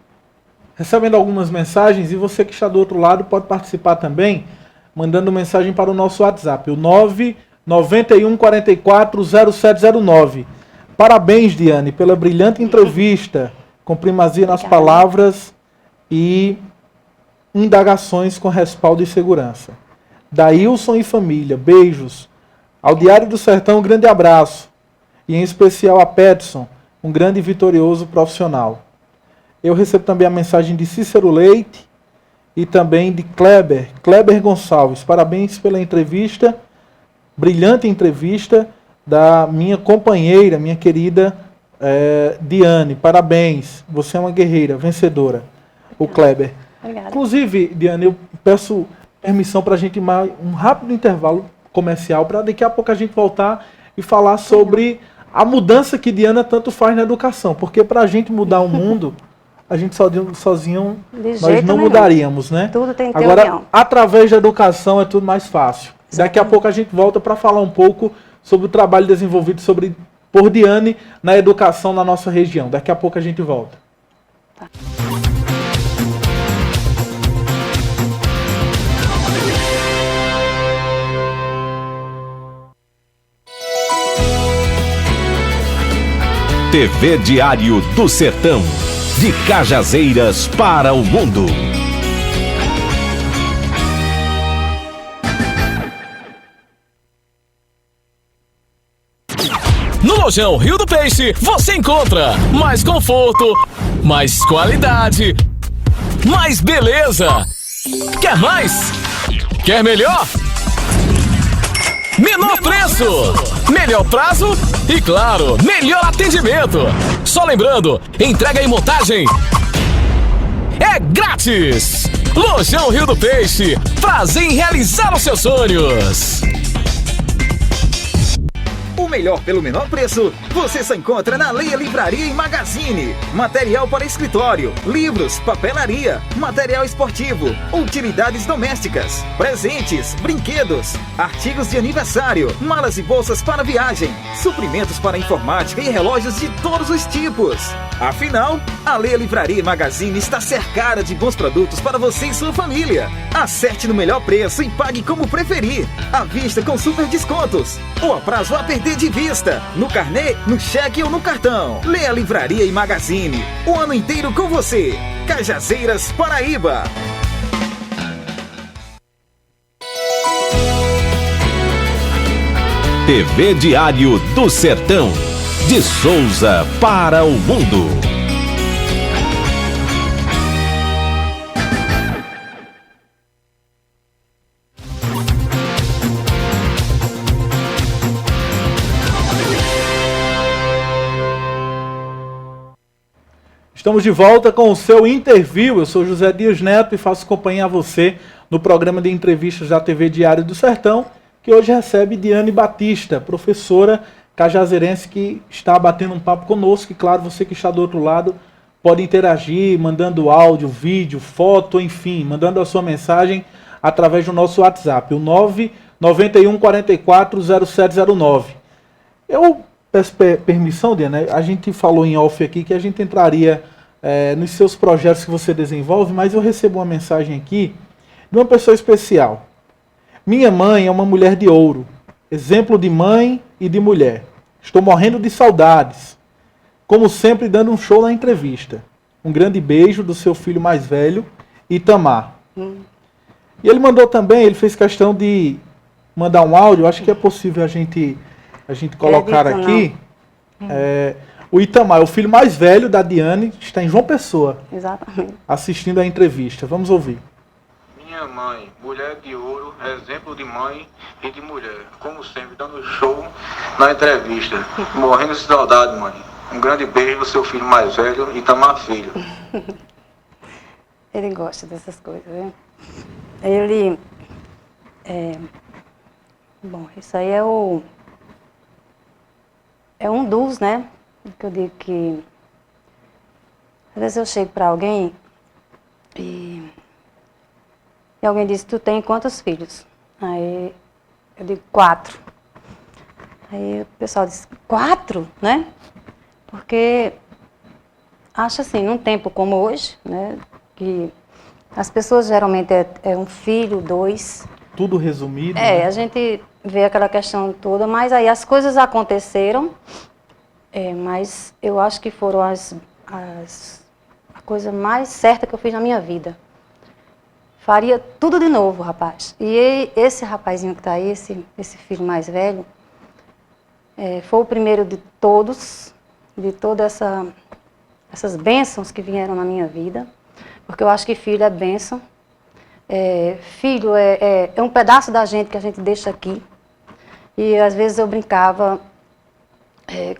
Recebendo algumas mensagens, e você que está do outro lado pode participar também, mandando mensagem para o nosso WhatsApp, o 991440709. Parabéns, Diane, pela brilhante entrevista, com primazia nas palavras e indagações com respaldo e segurança. Daílson e família, beijos. Ao Diário do Sertão, um grande abraço. E em especial a Peterson, um grande e vitorioso profissional. Eu recebo também a mensagem de Cícero Leite e também de Kleber Gonçalves. Parabéns pela entrevista, brilhante entrevista. da minha companheira, minha querida Diane. Parabéns, você é uma guerreira, vencedora. O Kleber. Obrigada. Inclusive, Diane, eu peço permissão para a gente ir mais um rápido intervalo comercial, para daqui a pouco a gente voltar e falar sobre a mudança que Diana tanto faz na educação. Porque para a gente mudar o mundo, a gente sozinho nós não mudaríamos, né? Tudo tem que ter Agora, união. através da educação é tudo mais fácil. Daqui a pouco a gente volta para falar um pouco sobre o trabalho desenvolvido por Diane na educação na nossa região. Daqui a pouco a gente volta. Tá. TV Diário do Sertão. De Cajazeiras para o mundo. No Lojão Rio do Peixe, você encontra mais conforto, mais qualidade, mais beleza. Quer mais? Quer melhor? Menor preço, melhor prazo e, claro, melhor atendimento. Só lembrando, entrega e montagem é grátis. Lojão Rio do Peixe, prazer em realizar os seus sonhos. O melhor pelo menor preço, você só encontra na Leia Livraria e Magazine. Material para escritório, livros, papelaria, material esportivo, utilidades domésticas, presentes, brinquedos, artigos de aniversário, malas e bolsas para viagem, suprimentos para informática e relógios de todos os tipos. Afinal, a Leia Livraria e Magazine está cercada de bons produtos para você e sua família. Acerte no melhor preço e pague como preferir. À vista com super descontos. Ou a prazo a perder de vista. No carnê, no cheque ou no cartão. Leia Livraria e Magazine. O ano inteiro com você. Cajazeiras, Paraíba. TV Diário do Sertão. De Souza para o mundo. Estamos de volta com o seu Interview. Eu sou José Dias Neto e faço companhia a você no programa de entrevistas da TV Diário do Sertão, que hoje recebe Diane Batista, professora cajazeirense, que está batendo um papo conosco. E claro, você que está do outro lado pode interagir, mandando áudio, vídeo, foto, enfim, mandando a sua mensagem através do nosso WhatsApp, o 991 44 0709. Eu peço permissão, Diana, a gente falou em off aqui que a gente entraria nos seus projetos que você desenvolve, mas eu recebo uma mensagem aqui de uma pessoa especial. Minha mãe é uma mulher de ouro, exemplo de mãe e de mulher. Estou morrendo de saudades. Como sempre, dando um show na entrevista. Um grande beijo do seu filho mais velho, Itamar. E ele mandou também, ele fez questão de mandar um áudio, acho que é possível a gente colocar aqui. O Itamar é o filho mais velho da Diane, está em João Pessoa. Exatamente. Assistindo a entrevista. Vamos ouvir. Minha mãe, mulher de ouro, exemplo de mãe e de mulher. Como sempre, dando show na entrevista. Morrendo de saudade, mãe. Um grande beijo do seu filho mais velho, Itamar Filho. Ele gosta dessas coisas, viu? Ele... Bom, isso aí é um dos, né? Que eu digo que... Às vezes eu chego para alguém e alguém diz, tu tem quantos filhos? Aí eu digo, 4. Aí o pessoal diz, 4, né? Porque acho assim, num tempo como hoje, né? Que as pessoas geralmente é um filho, 2. Tudo resumido. Né? A gente vê aquela questão toda, mas aí as coisas aconteceram, mas eu acho que foram a coisa mais certa que eu fiz na minha vida. Faria tudo de novo, rapaz. E esse rapazinho que está aí, esse filho mais velho, foi o primeiro de todos, de todas essas bênçãos que vieram na minha vida, porque eu acho que filho é bênção. Filho é um pedaço da gente que a gente deixa aqui. E às vezes eu brincava,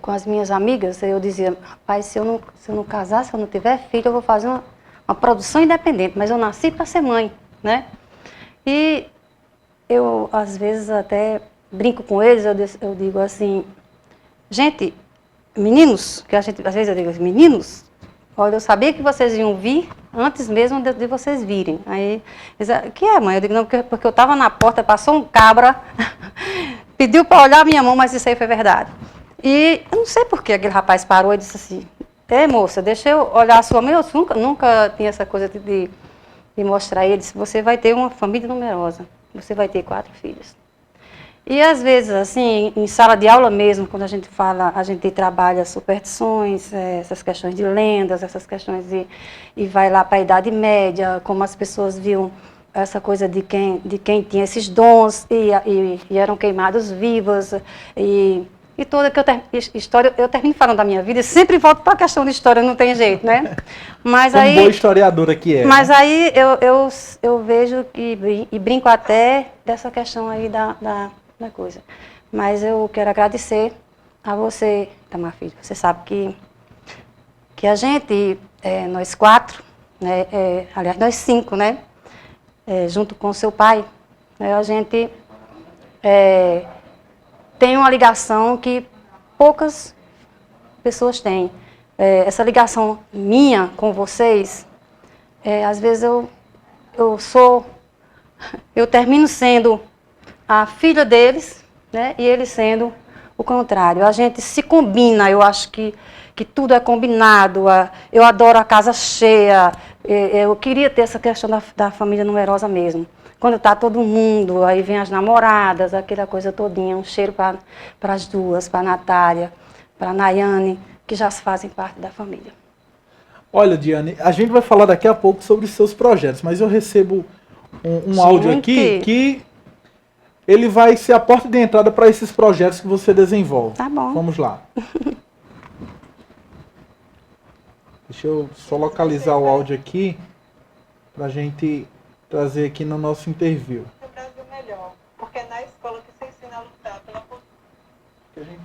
com as minhas amigas, eu dizia, rapaz, se eu não casar, se eu não tiver filho, eu vou fazer uma produção independente, mas eu nasci para ser mãe, né? E eu, às vezes, até brinco com eles, eu digo assim, gente, meninos, que às vezes eu digo assim, meninos, olha, eu sabia que vocês iam vir antes mesmo de vocês virem. Aí, eles, que é, mãe? Eu digo, não, porque eu estava na porta, passou um cabra, pediu para olhar a minha mão, mas isso aí foi verdade. E eu não sei por que aquele rapaz parou e disse assim, moça, deixa eu olhar a sua mãe. Eu nunca tinha essa coisa de mostrar a ele, você vai ter uma família numerosa, você vai ter 4 filhos. E às vezes, assim, em sala de aula mesmo, quando a gente fala, a gente trabalha superstições, essas questões de lendas, essas questões e vai lá para a Idade Média, como as pessoas viam essa coisa de quem tinha esses dons e eram queimados vivos e toda história, eu termino falando da minha vida e sempre volto para a questão de história, não tem jeito, né? Mas Como aí, boa historiadora que é. Mas aí eu vejo e brinco até dessa questão aí da coisa. Mas eu quero agradecer a você, Itamar Filho. Você sabe que a gente, nós 4, né, aliás, nós 5, né, junto com o seu pai, né, a gente tem uma ligação que poucas pessoas têm. Essa ligação minha com vocês, às vezes eu termino sendo a filha deles, né, e eles sendo o contrário. A gente se combina, eu acho que tudo é combinado. Eu adoro a casa cheia, eu queria ter essa questão da família numerosa mesmo. Quando está todo mundo, aí vem as namoradas, aquela coisa todinha, um cheiro para as duas, para a Natália, para a Nayane, que já fazem parte da família. Olha, Diane, a gente vai falar daqui a pouco sobre os seus projetos, mas eu recebo um áudio aqui que ele vai ser a porta de entrada para esses projetos que você desenvolve. Tá bom. Vamos lá. Deixa eu só localizar o áudio aqui para a gente trazer aqui no nosso interview. O Brasil melhor, porque é na escola que se ensina a lutar pela A gente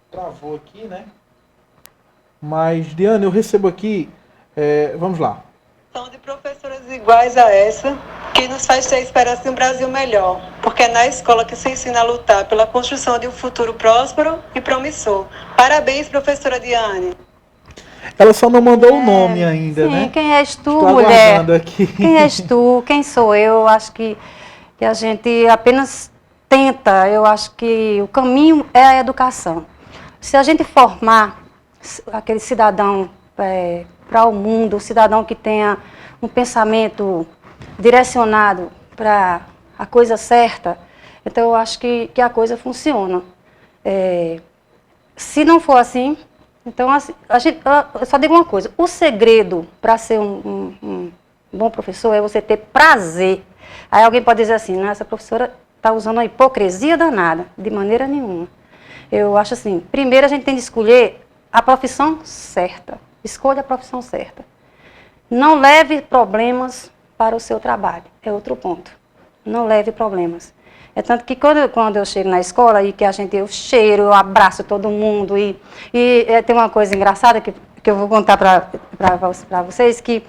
travou aqui, né? Mas, Diane, eu recebo aqui, vamos lá. São de professoras iguais a essa, que nos faz ter esperança de um Brasil melhor, porque é na escola que se ensina a lutar pela construção de um futuro próspero e promissor. Parabéns, professora Diane. Ela só não mandou o nome ainda, sim, né? Quem és tu, Estou mulher? aguardando aqui. Quem és tu? Quem sou eu? Acho que a gente apenas tenta. Eu acho que o caminho é a educação. Se a gente formar aquele cidadão para o mundo, um cidadão que tenha um pensamento direcionado para a coisa certa, então eu acho que a coisa funciona. Se não for assim, então assim, eu só digo uma coisa, o segredo para ser um bom professor é você ter prazer. Aí alguém pode dizer assim, não, essa professora está usando uma hipocrisia danada. De maneira nenhuma. Eu acho assim, primeiro a gente tem de escolher a profissão certa. Escolha a profissão certa. Não leve problemas para o seu trabalho. É outro ponto. Não leve problemas. É tanto que quando eu chego na escola e que eu cheiro, eu abraço todo mundo e tem uma coisa engraçada que eu vou contar para vocês, que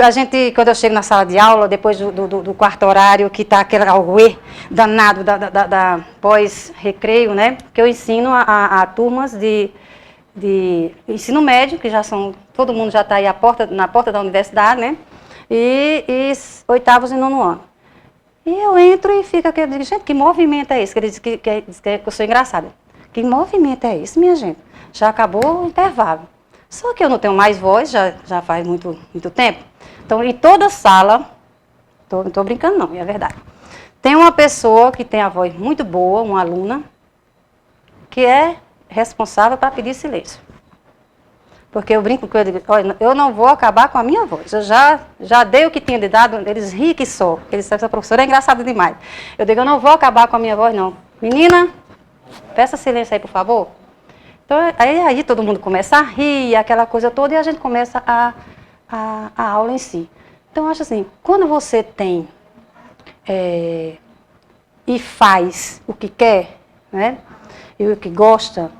a gente, quando eu chego na sala de aula, depois do quarto horário, que está aquele auê danado da pós-recreio, né? Que eu ensino a turmas de ensino médio, que já são, todo mundo já está aí na porta da universidade, né? E 8º e 9º ano. E eu entro e fico aquele, gente, que movimento é esse? Que ele diz que eu sou engraçada. Que movimento é esse, minha gente? Já acabou o intervalo. Só que eu não tenho mais voz, já faz muito tempo. Então, em toda sala, não estou brincando não, é verdade. Tem uma pessoa que tem a voz muito boa, uma aluna, que é responsável para pedir silêncio. Porque eu brinco com ele, olha, eu não vou acabar com a minha voz. Eu já dei o que tinha de dado, eles riem que só. Eles sabem que essa professora é engraçada demais. Eu digo, eu não vou acabar com a minha voz, não. Menina, peça silêncio aí, por favor. Então, aí todo mundo começa a rir, aquela coisa toda, e a gente começa a aula em si. Então, eu acho assim, quando você tem e faz o que quer, né, e o que gosta,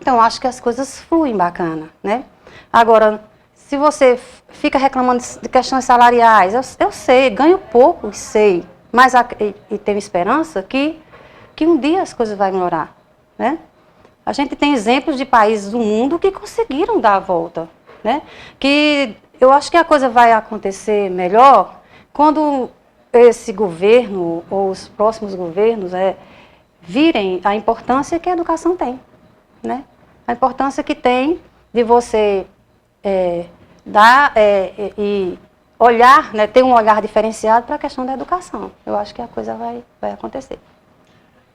Então, acho que as coisas fluem bacana, né? Agora, se você fica reclamando de questões salariais, eu sei, ganho pouco, sei, mas e tenho esperança que um dia as coisas vão melhorar, né? A gente tem exemplos de países do mundo que conseguiram dar a volta, né? Que eu acho que a coisa vai acontecer melhor quando esse governo ou os próximos governos virem a importância que a educação tem, né? A importância que tem de você dar e olhar, né, ter um olhar diferenciado para a questão da educação. Eu acho que a coisa vai acontecer.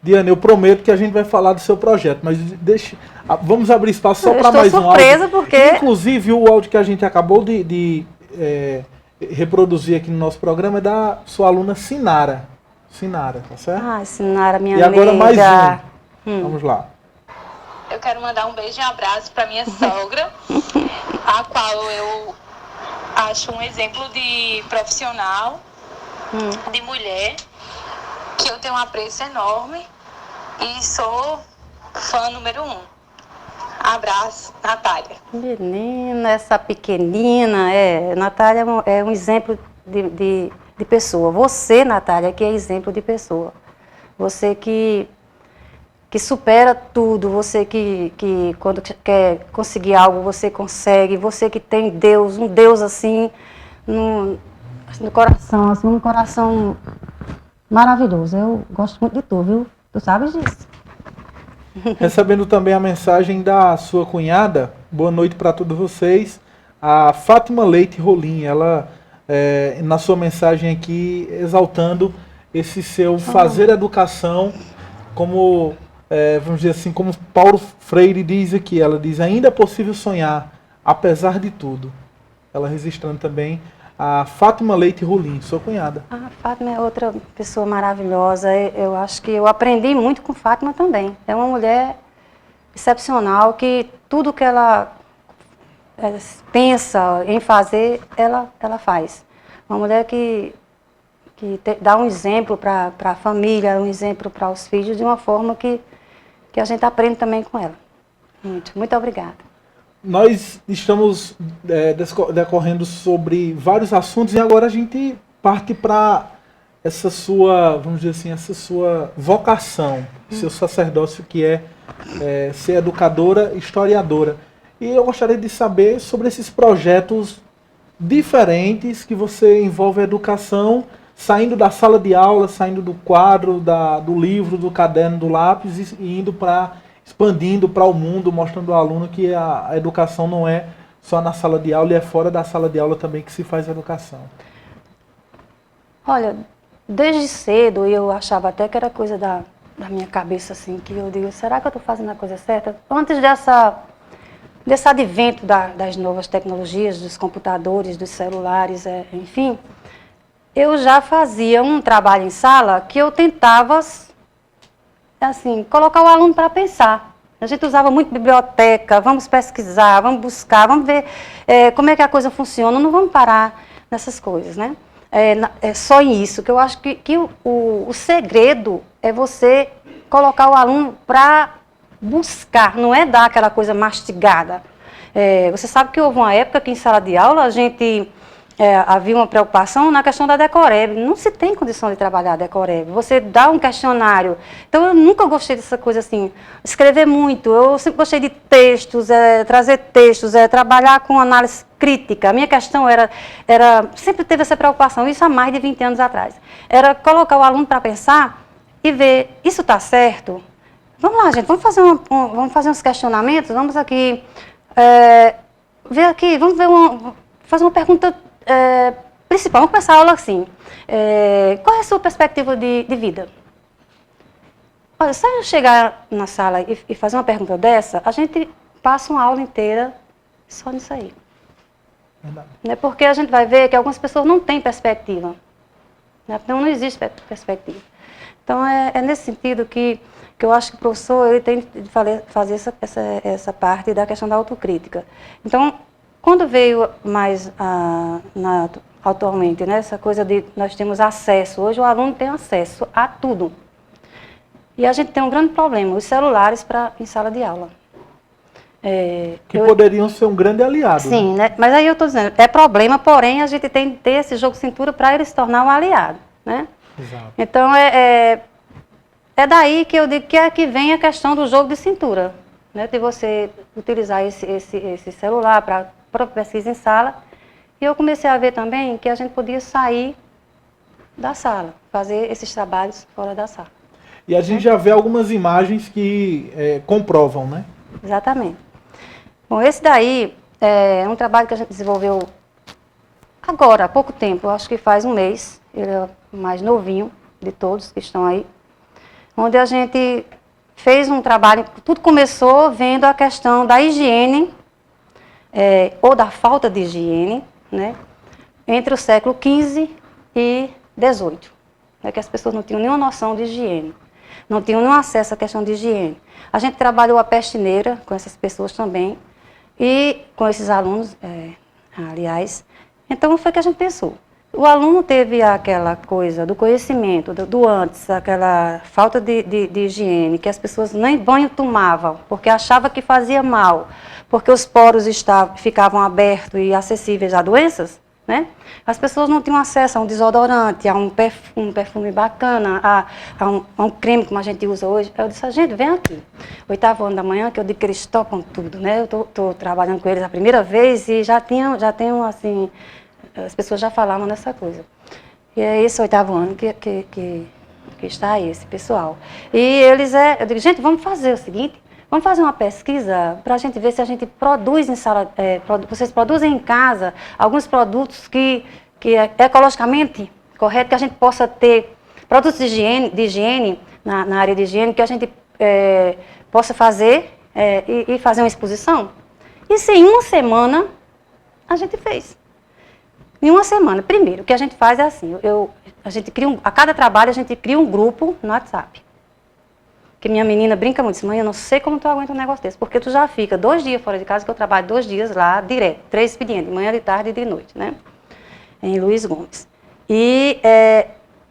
Diana, eu prometo que a gente vai falar do seu projeto, mas vamos abrir espaço só para mais um áudio. Eu estou surpresa porque... Inclusive, o áudio que a gente acabou de reproduzir aqui no nosso programa é da sua aluna Sinara. Sinara, tá certo? Ah, Sinara, minha amiga. E agora mais um. Vamos lá. Eu quero mandar um beijo e um abraço para minha sogra, a qual eu acho um exemplo de profissional, de mulher, que eu tenho um apreço enorme e sou fã número 1. Abraço, Natália. Menina, essa pequenina, Natália é um exemplo de pessoa. Você, Natália, que é exemplo de pessoa. Você que supera tudo, você que quando quer conseguir algo, você consegue, você que tem Deus, um Deus assim, no coração, assim, um coração maravilhoso. Eu gosto muito de tu, viu? Tu sabes disso. Recebendo também a mensagem da sua cunhada, boa noite para todos vocês, a Fátima Leite Rolim, ela, na sua mensagem aqui, exaltando esse seu fazer educação como... vamos dizer assim, como Paulo Freire diz aqui, ela diz, ainda é possível sonhar, apesar de tudo. Ela registrando também a Fátima Leite Rolim, sua cunhada. A Fátima é outra pessoa maravilhosa, eu acho que eu aprendi muito com Fátima também. É uma mulher excepcional, que tudo que ela pensa em fazer, ela faz. Uma mulher que dá um exemplo para a família, um exemplo para os filhos, de uma forma que a gente aprende também com ela. Muito obrigada. Nós estamos decorrendo sobre vários assuntos e agora a gente parte para essa sua, vamos dizer assim, essa sua vocação, seu sacerdócio, que é ser educadora, historiadora. E eu gostaria de saber sobre esses projetos diferentes que você envolve a educação, saindo da sala de aula, saindo do quadro, do livro, do caderno, do lápis e indo expandindo para o mundo, mostrando ao aluno que a educação não é só na sala de aula e é fora da sala de aula também que se faz educação. Olha, desde cedo eu achava até que era coisa da minha cabeça, assim, que eu digo, será que eu estou fazendo a coisa certa? Antes desse advento das novas tecnologias, dos computadores, dos celulares, enfim... Eu já fazia um trabalho em sala que eu tentava, assim, colocar o aluno para pensar. A gente usava muito biblioteca, vamos pesquisar, vamos buscar, vamos ver como é que a coisa funciona, não vamos parar nessas coisas, né? É só isso, que eu acho que o segredo é você colocar o aluno para buscar, não é dar aquela coisa mastigada. Você sabe que houve uma época que em sala de aula a gente... havia uma preocupação na questão da decoreba. Não se tem condição de trabalhar a decoreba. Você dá um questionário. Então, eu nunca gostei dessa coisa assim, escrever muito. Eu sempre gostei de textos, trazer textos, trabalhar com análise crítica. A minha questão era sempre teve essa preocupação, isso há mais de 20 anos atrás. Era colocar o aluno para pensar e ver, isso está certo? Vamos lá, gente, vamos fazer uns questionamentos, vamos aqui, ver aqui, vamos ver fazer uma pergunta principal. Vamos começar a aula assim. Qual é a sua perspectiva de vida? Olha, se eu chegar na sala e fazer uma pergunta dessa, a gente passa uma aula inteira só nisso aí. Verdade. Porque a gente vai ver que algumas pessoas não têm perspectiva. Então, não existe perspectiva. Então, é nesse sentido que eu acho que o professor ele tem de fazer essa parte da questão da autocrítica. Então, quando veio mais atualmente, né, essa coisa de nós temos acesso, hoje o aluno tem acesso a tudo. E a gente tem um grande problema, os celulares em sala de aula. Que poderiam ser um grande aliado. Sim, né? Mas aí eu estou dizendo, é problema, porém a gente tem que ter esse jogo de cintura para ele se tornar um aliado, né? Exato. Então é daí que eu digo que vem a questão do jogo de cintura, né? De você utilizar esse celular para pesquisa em sala. E eu comecei a ver também que a gente podia sair da sala, fazer esses trabalhos fora da sala. E a gente já vê algumas imagens que comprovam, né? Exatamente. Bom, esse daí é um trabalho que a gente desenvolveu agora, há pouco tempo, acho que faz um mês. Ele é o mais novinho de todos que estão aí. Onde a gente fez um trabalho, tudo começou vendo a questão da higiene, ou da falta de higiene, né? Entre o século XV e XVIII. É que as pessoas não tinham nenhuma noção de higiene. Não tinham nenhum acesso à questão de higiene. A gente trabalhou a peste negra com essas pessoas também. E com esses alunos, aliás. Então, foi que a gente pensou. O aluno teve aquela coisa do conhecimento, do antes, aquela falta de higiene, que as pessoas nem banho tomavam, porque achavam que fazia mal, porque os poros ficavam abertos e acessíveis a doenças, né? As pessoas não tinham acesso a um desodorante, a um perfume bacana, a um creme como a gente usa hoje. Eu disse, gente, vem aqui. 8º ano da manhã, que eu digo que eles topam tudo, né? Eu estou trabalhando com eles a primeira vez e já tenho assim, as pessoas já falavam nessa coisa. E é esse 8º ano que está aí, esse pessoal. E eles, eu digo, gente, vamos fazer o seguinte, vamos fazer uma pesquisa para a gente ver se a gente produz em sala, vocês produzem em casa alguns produtos que é ecologicamente correto, que a gente possa ter produtos de higiene na área de higiene, que a gente possa fazer e fazer uma exposição. Isso em uma semana a gente fez. Em uma semana. Primeiro, o que a gente faz é assim, a gente cria a cada trabalho a gente cria um grupo no WhatsApp. Que minha menina brinca muito, diz, mãe, eu não sei como tu aguenta um negócio desse, porque tu já fica 2 dias fora de casa, que eu trabalho 2 dias lá, direto, 3 expedientes, de manhã, de tarde e de noite, né? Em Luiz Gomes. E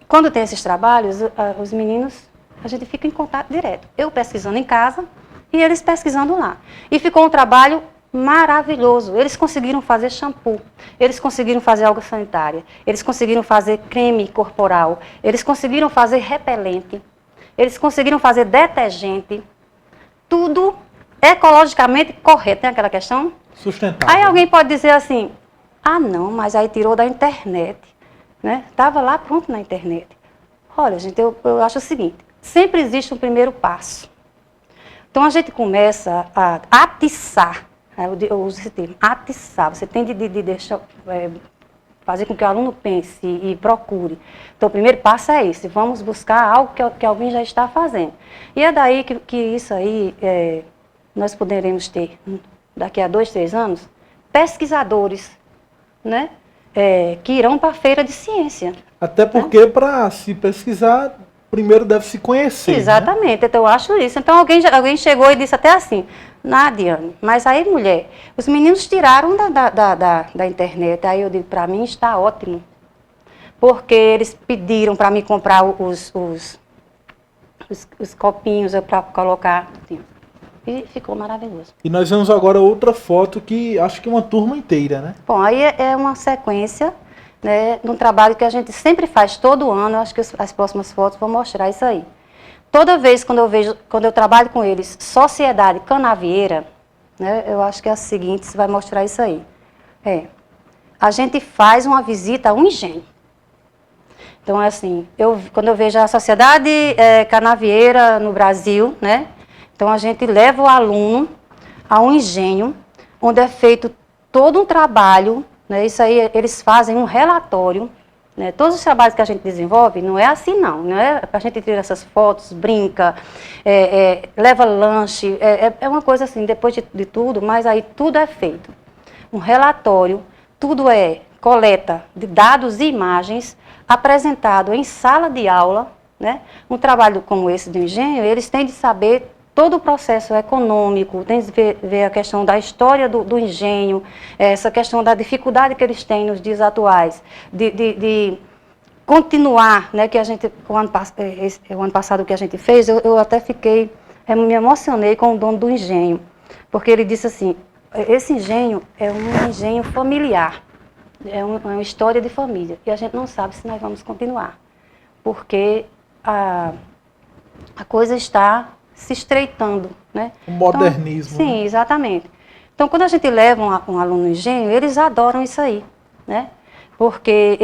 quando tem esses trabalhos, os meninos, a gente fica em contato direto. Eu pesquisando em casa e eles pesquisando lá. E ficou um trabalho maravilhoso. Eles conseguiram fazer shampoo, eles conseguiram fazer água sanitária, eles conseguiram fazer creme corporal, eles conseguiram fazer repelente, eles conseguiram fazer detergente, tudo ecologicamente correto. Tem aquela questão? Sustentável. Aí alguém pode dizer assim, não, mas aí tirou da internet, né? Estava lá pronto na internet. Olha, gente, eu acho o seguinte, sempre existe um primeiro passo. Então a gente começa a atiçar, eu uso esse termo, atiçar. Você tem de deixar, fazer com que o aluno pense e procure. Então, o primeiro passo é esse, vamos buscar algo que alguém já está fazendo. E é daí que isso aí, nós poderemos ter, daqui a 2, 3 anos, pesquisadores, né, que irão para a feira de ciência. Até porque, para se pesquisar, primeiro deve se conhecer. Exatamente, né? Então eu acho isso. Então alguém chegou e disse até assim, Diane, mas aí, mulher, os meninos tiraram da internet. Aí eu digo, para mim está ótimo. Porque eles pediram para mim comprar os copinhos para colocar. E ficou maravilhoso. E nós vemos agora outra foto que acho que uma turma inteira, né? Bom, aí é uma sequência, né, de um trabalho que a gente sempre faz todo ano. Acho que as próximas fotos vão mostrar isso aí. Toda vez quando eu trabalho com eles, Sociedade Canavieira, né, eu acho que é a seguinte, vai mostrar isso aí. A gente faz uma visita a um engenho. Então, é assim, quando eu vejo a Sociedade Canavieira no Brasil, né, então a gente leva o aluno a um engenho, onde é feito todo um trabalho, né, isso aí eles fazem um relatório, né, todos os trabalhos que a gente desenvolve, não é assim não é a gente tira essas fotos, brinca, leva lanche, é uma coisa assim, depois de tudo, mas aí tudo é feito. Um relatório, tudo é coleta de dados e imagens, apresentado em sala de aula, né? Um trabalho como esse do engenho, eles têm de saber todo o processo econômico, tem de ver a questão da história do engenho, essa questão da dificuldade que eles têm nos dias atuais, de continuar, né, que a gente, o ano passado que a gente fez, eu até me emocionei com o dono do engenho, porque ele disse assim, esse engenho é um engenho familiar, é uma história de família, e a gente não sabe se nós vamos continuar, porque a coisa está se estreitando, né? O modernismo. Então, sim, exatamente. Então, quando a gente leva um aluno no engenho, eles adoram isso aí, né? Porque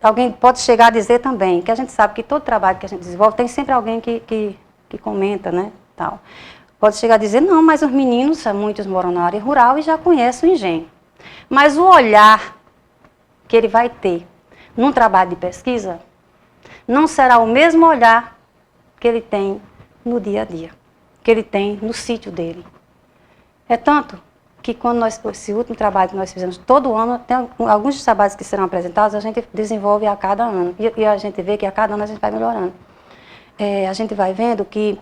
alguém pode chegar a dizer também, que a gente sabe que todo trabalho que a gente desenvolve, tem sempre alguém que comenta, né? Tal. Pode chegar a dizer, não, mas os meninos, muitos moram na área rural e já conhecem o engenho. Mas o olhar que ele vai ter num trabalho de pesquisa, não será o mesmo olhar que ele tem no dia a dia, que ele tem no sítio dele. É tanto que quando esse último trabalho que nós fizemos todo ano, tem alguns dos trabalhos que serão apresentados, a gente desenvolve a cada ano. E a gente vê que a cada ano a gente vai melhorando. A gente vai vendo que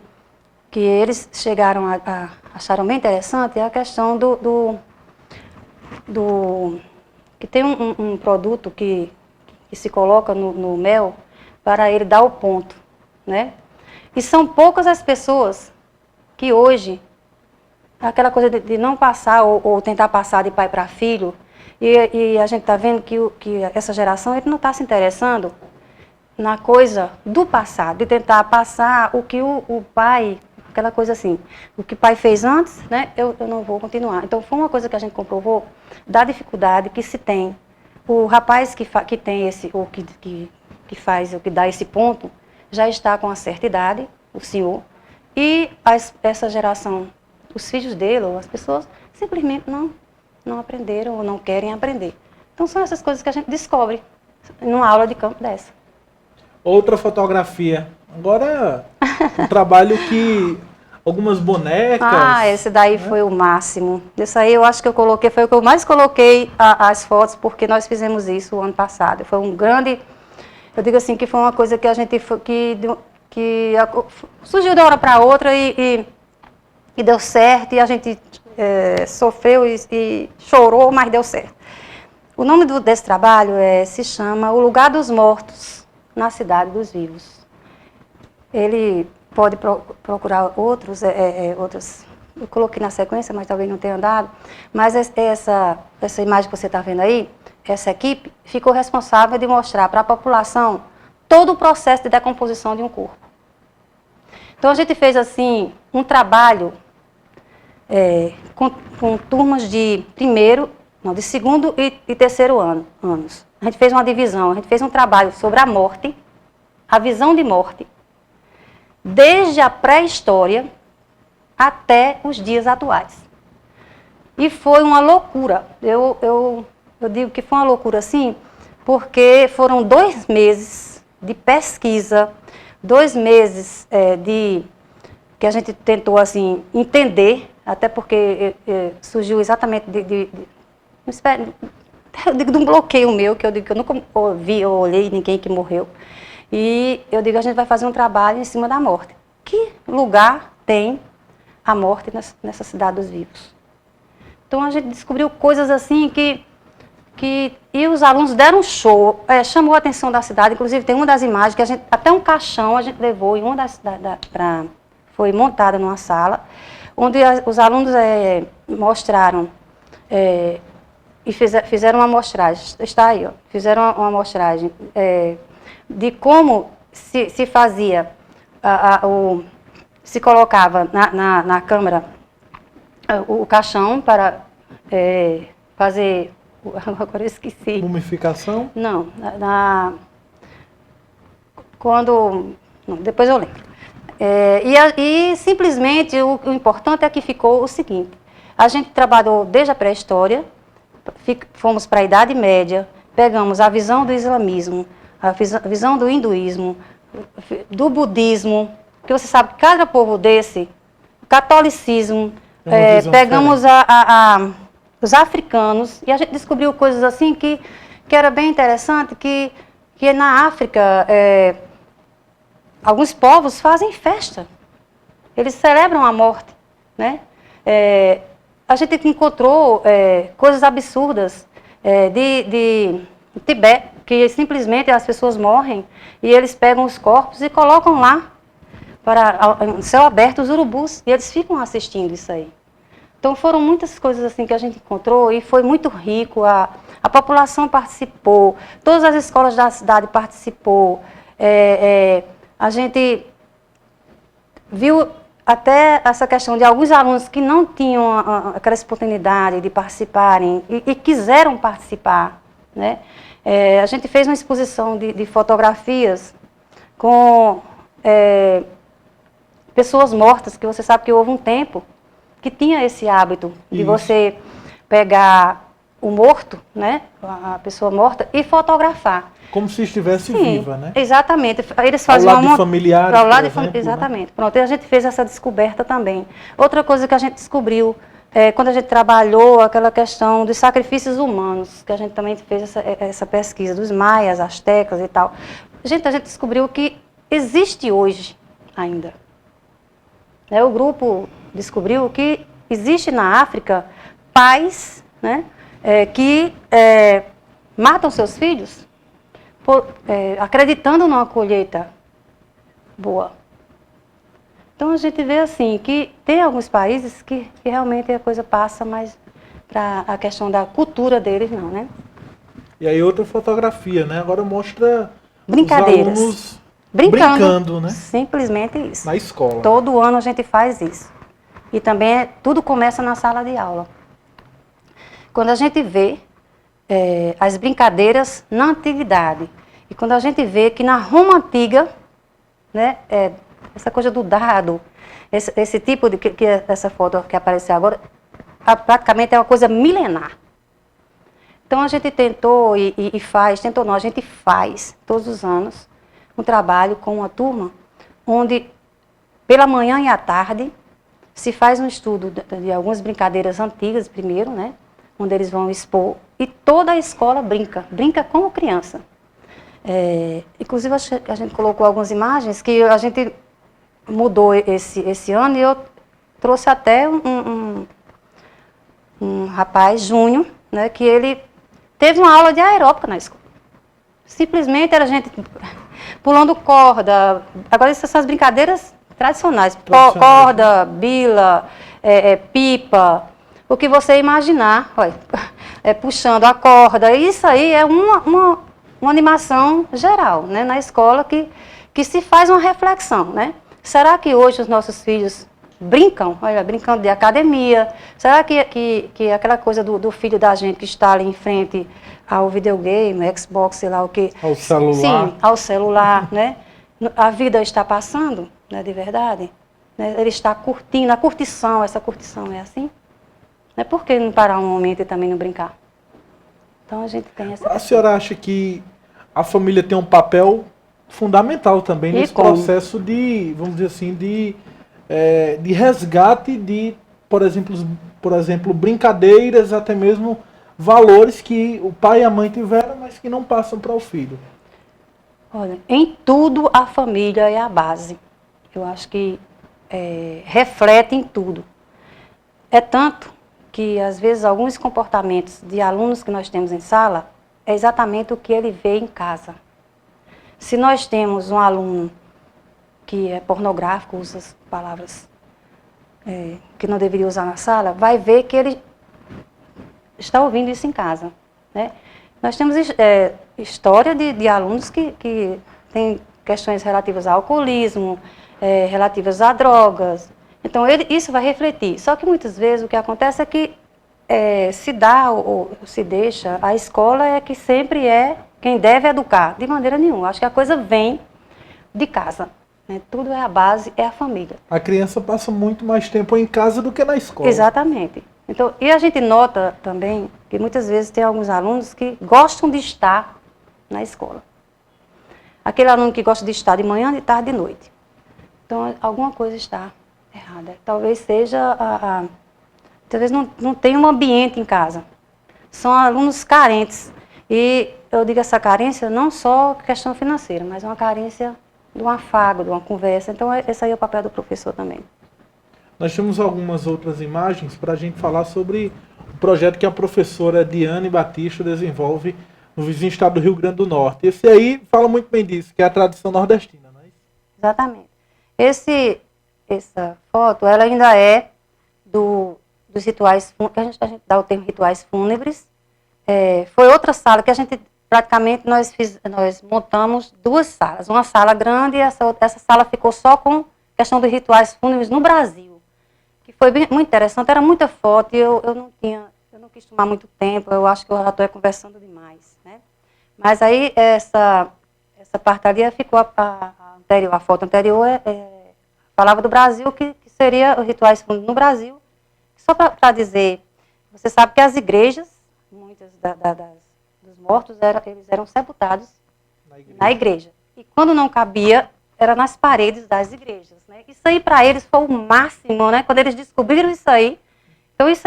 eles chegaram acharam bem interessante a questão que tem um produto que se coloca no mel para ele dar o ponto, né? E são poucas as pessoas que hoje, aquela coisa de não passar ou tentar passar de pai para filho, e a gente está vendo que essa geração ele não está se interessando na coisa do passado, de tentar passar o que o pai, aquela coisa assim, o que o pai fez antes, né, eu não vou continuar. Então foi uma coisa que a gente comprovou da dificuldade que se tem. O rapaz que tem esse, ou que faz, o que dá esse ponto, já está com uma certa idade, o senhor, e essa geração, os filhos dele, ou as pessoas, simplesmente não aprenderam ou não querem aprender. Então são essas coisas que a gente descobre numa aula de campo dessa. Outra fotografia. Agora, um trabalho que algumas bonecas... esse daí foi o máximo. Esse aí eu acho que foi o que eu mais coloquei as fotos, porque nós fizemos isso o ano passado. Foi um grande... Eu digo assim, que foi uma coisa que a gente... que surgiu da hora para outra e deu certo, e a gente sofreu e chorou, mas deu certo. O nome desse trabalho se chama O Lugar dos Mortos na Cidade dos Vivos. Ele pode procurar outros, eu coloquei na sequência, mas talvez não tenha dado, mas essa imagem que você está vendo aí, essa equipe ficou responsável de mostrar para a população todo o processo de decomposição de um corpo. Então a gente fez assim um trabalho com turmas de segundo e terceiro anos. A gente fez uma divisão, a gente fez um trabalho sobre a morte, a visão de morte, desde a pré-história até os dias atuais. E foi uma loucura. Eu digo que foi uma loucura assim, porque foram 2 meses de pesquisa, 2 meses que a gente tentou assim, entender, até porque surgiu exatamente de um bloqueio meu, que eu digo que eu nunca ouvi ou olhei ninguém que morreu. E eu digo, a gente vai fazer um trabalho em cima da morte. Que lugar tem a morte nessa cidade dos vivos? Então a gente descobriu coisas assim e os alunos deram um show, chamou a atenção da cidade, inclusive tem uma das imagens que até um caixão a gente levou, foi montada numa sala, onde os alunos mostraram e fizeram uma amostragem, está aí, ó, fizeram uma amostragem de como se fazia, se colocava na câmara o caixão para fazer, agora eu esqueci. Mumificação? Não, depois eu lembro. E simplesmente o importante é que ficou o seguinte, a gente trabalhou desde a pré-história, fomos para a Idade Média, pegamos a visão do islamismo, a visão do hinduísmo, do budismo, que você sabe que cada povo desse, o catolicismo, pegamos os africanos, e a gente descobriu coisas assim que era bem interessante, que na África, alguns povos fazem festa, eles celebram a morte, né? A gente encontrou coisas absurdas de Tibete, que simplesmente as pessoas morrem e eles pegam os corpos e colocam lá, para céu aberto, os urubus, e eles ficam assistindo isso aí. Então foram muitas coisas assim que a gente encontrou e foi muito rico. A população participou, todas as escolas da cidade participou. A gente viu até essa questão de alguns alunos que não tinham aquela oportunidade de participarem e quiseram participar, né? A gente fez uma exposição de fotografias com pessoas mortas, que você sabe que houve um tempo que tinha esse hábito de você pegar o morto, né, a pessoa morta, e fotografar. Como se estivesse viva, né? Exatamente. Eles faziam ao lado de familiares, ao lado por exemplo, exatamente. Né? Pronto, e a gente fez essa descoberta também. Outra coisa que a gente descobriu, quando a gente trabalhou aquela questão dos sacrifícios humanos, que a gente também fez essa pesquisa dos maias, astecas e tal. A gente descobriu que existe hoje ainda. O grupo descobriu que existe na África pais, né, que matam seus filhos acreditando numa colheita boa. Então a gente vê assim que tem alguns países que realmente a coisa passa, mas para a questão da cultura deles não, né? E aí outra fotografia, né? Agora mostra brincadeiras. Os alunos brincando, né? Simplesmente isso. Na escola. Todo ano a gente faz isso. E também tudo começa na sala de aula. Quando a gente vê as brincadeiras na antiguidade, e quando a gente vê que na Roma Antiga, né, essa coisa do dado, esse tipo de essa foto que apareceu agora, praticamente é uma coisa milenar. Então a gente tentou a gente faz todos os anos um trabalho com uma turma, onde pela manhã e à tarde se faz um estudo de algumas brincadeiras antigas primeiro, né, onde eles vão expor, e toda a escola brinca como criança. Inclusive a gente colocou algumas imagens que a gente mudou esse ano, e eu trouxe até um rapaz, Júnior, né, que ele teve uma aula de aeróbica na escola. Simplesmente era gente pulando corda. Agora essas são as brincadeiras tradicionais. Corda, bila, pipa, o que você imaginar, olha, puxando a corda. Isso aí é uma animação geral, né, na escola que se faz uma reflexão, né? Será que hoje os nossos filhos brincam, brincando de academia? Será que aquela coisa do filho da gente que está ali em frente ao videogame, Xbox, sei lá o que? Ao celular. Sim, ao celular, né? A vida está passando, né, de verdade? Né? Ele está curtindo, a curtição, essa curtição é assim? Né? Por que não parar um momento e também não brincar? Então a gente tem essa... A senhora acha que a família tem um papel fundamental também nesse processo de, vamos dizer assim, de resgate de, por exemplo, brincadeiras, até mesmo valores que o pai e a mãe tiveram, mas que não passam para o filho? Olha, em tudo a família é a base. Eu acho que reflete em tudo. É tanto que, às vezes, alguns comportamentos de alunos que nós temos em sala é exatamente o que ele vê em casa. Se nós temos um aluno que é pornográfico, usa as palavras que não deveria usar na sala, vai ver que ele está ouvindo isso em casa, né? Nós temos história de alunos que têm questões relativas ao alcoolismo, relativas a drogas. Então, isso vai refletir. Só que muitas vezes o que acontece é que se dá ou se deixa, a escola é que sempre é quem deve educar. De maneira nenhuma. Acho que a coisa vem de casa. Né? Tudo é a base, é a família. A criança passa muito mais tempo em casa do que na escola. Exatamente. Então, e a gente nota também que muitas vezes tem alguns alunos que gostam de estar na escola. Aquele aluno que gosta de estar de manhã, de tarde, de noite. Então, alguma coisa está errada. Talvez seja talvez não tenha um ambiente em casa. São alunos carentes. E eu digo essa carência não só questão financeira, mas uma carência de um afago, de uma conversa. Então, esse aí é o papel do professor também. Nós temos algumas outras imagens para a gente falar sobre o projeto que a professora Diane Batista desenvolve no vizinho estado do Rio Grande do Norte. Esse aí fala muito bem disso, que é a tradição nordestina, não é isso? Exatamente. Essa foto, ela ainda é do dos rituais, que a gente dá o termo rituais fúnebres. Foi outra sala que a gente, praticamente, nós montamos 2 salas. Uma sala grande e essa sala ficou só com questão dos rituais fúnebres no Brasil, que foi muito interessante, era muita foto e eu não quis tomar muito tempo, eu acho que eu já estou conversando demais, né? Mas aí essa parte ali ficou a foto anterior falava do Brasil, que seria os rituais fúnebres no Brasil. Só para dizer, você sabe que as igrejas, muitas dos mortos, eles eram sepultados na igreja. E quando não cabia, era nas paredes das igrejas, né? Isso aí para eles foi o máximo, né? Quando eles descobriram isso aí. Então isso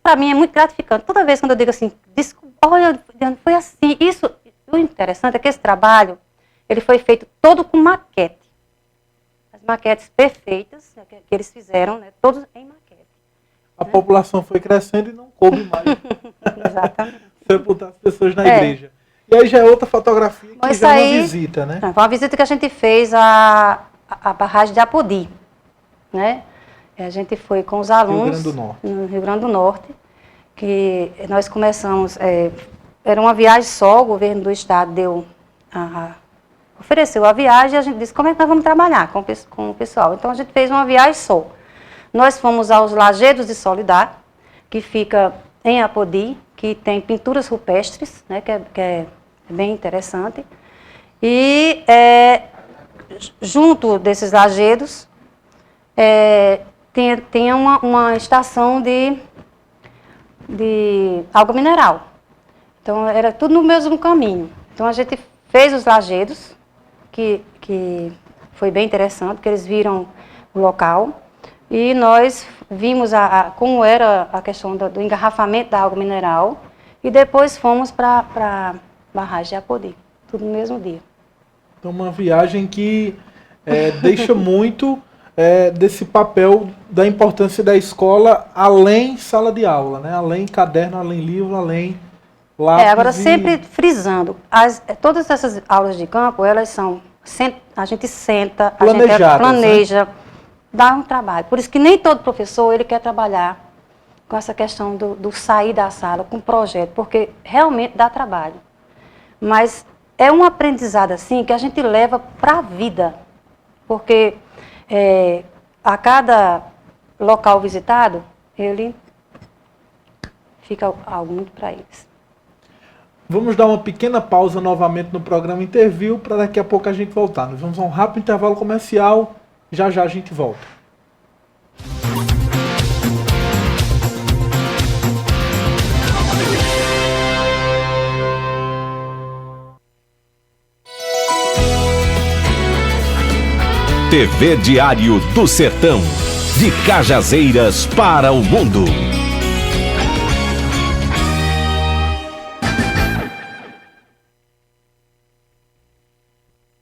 para mim é muito gratificante. Toda vez quando eu digo assim, olha, foi assim. O interessante é que esse trabalho, ele foi feito todo com maquete. As maquetes perfeitas, né, que eles fizeram, né? Todos em maquete. A população foi crescendo e não coube mais. Exatamente. Sepultar as pessoas na igreja. E aí já é outra fotografia que já é uma visita, né? Foi uma visita que a gente fez à barragem de Apodi, né? A gente foi com os alunos no Rio Grande do Norte, que nós começamos, era uma viagem só, o governo do estado ofereceu a viagem e a gente disse, como é que nós vamos trabalhar com o pessoal? Então a gente fez uma viagem só. Nós fomos aos Lajedos de Soledad, que fica em Apodi, que tem pinturas rupestres, né, que é bem interessante. E junto desses lajedos tem uma estação de água mineral. Então era tudo no mesmo caminho. Então a gente fez os lajedos, que foi bem interessante, porque eles viram o local. E nós vimos como era a questão do engarrafamento da água mineral e depois fomos para a barragem de Apodi, tudo no mesmo dia. Então uma viagem que deixa muito desse papel da importância da escola além sala de aula, né? Além caderno, além livro, além lápis. Agora sempre frisando, todas essas aulas de campo, elas são, a gente senta, a gente planeja, né? Dá um trabalho. Por isso que nem todo professor ele quer trabalhar com essa questão do sair da sala, com projeto, porque realmente dá trabalho. Mas é um aprendizado assim que a gente leva para a vida, porque a cada local visitado, ele fica algo muito para eles. Vamos dar uma pequena pausa novamente no programa Interview, para daqui a pouco a gente voltar. Nós vamos a um rápido intervalo comercial. Já já a gente volta. TV Diário do Sertão. De Cajazeiras para o mundo.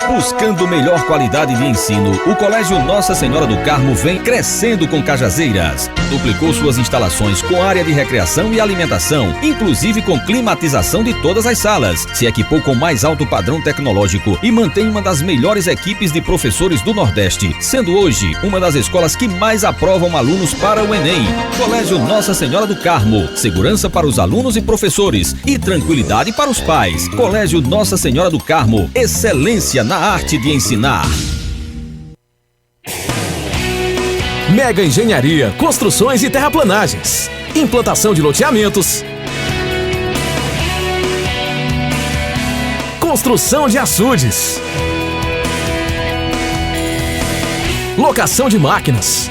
Buscando melhor qualidade de ensino, o Colégio Nossa Senhora do Carmo vem crescendo com Cajazeiras. Duplicou suas instalações com área de recreação e alimentação, inclusive com climatização de todas as salas. Se equipou com mais alto padrão tecnológico e mantém uma das melhores equipes de professores do Nordeste, sendo hoje uma das escolas que mais aprovam alunos para o Enem. Colégio Nossa Senhora do Carmo, segurança para os alunos e professores e tranquilidade para os pais. Colégio Nossa Senhora do Carmo, excelência na arte de ensinar. Mega Engenharia, construções e terraplanagens, implantação de loteamentos, construção de açudes, locação de máquinas,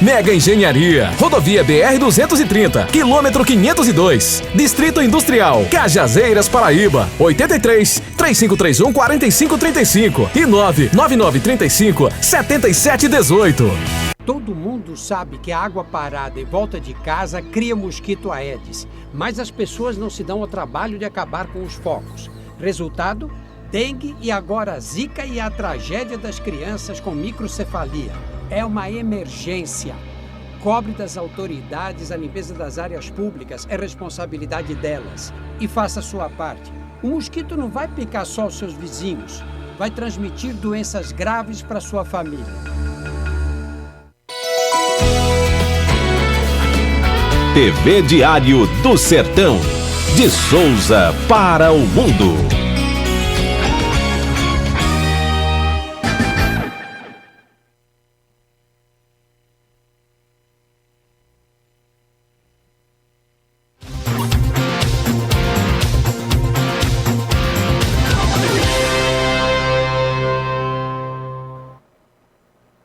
Mega Engenharia, rodovia BR-230, quilômetro 502, Distrito Industrial, Cajazeiras, Paraíba, 83-3531-4535 e 99935-7718. Todo mundo sabe que a água parada em volta de casa cria mosquito Aedes, mas as pessoas não se dão ao trabalho de acabar com os focos. Resultado? Dengue e agora zika e a tragédia das crianças com microcefalia. É uma emergência. Cobre das autoridades a limpeza das áreas públicas, é responsabilidade delas. E faça a sua parte. O mosquito não vai picar só os seus vizinhos. vai transmitir doenças graves para sua família. TV Diário do Sertão. De Souza para o mundo.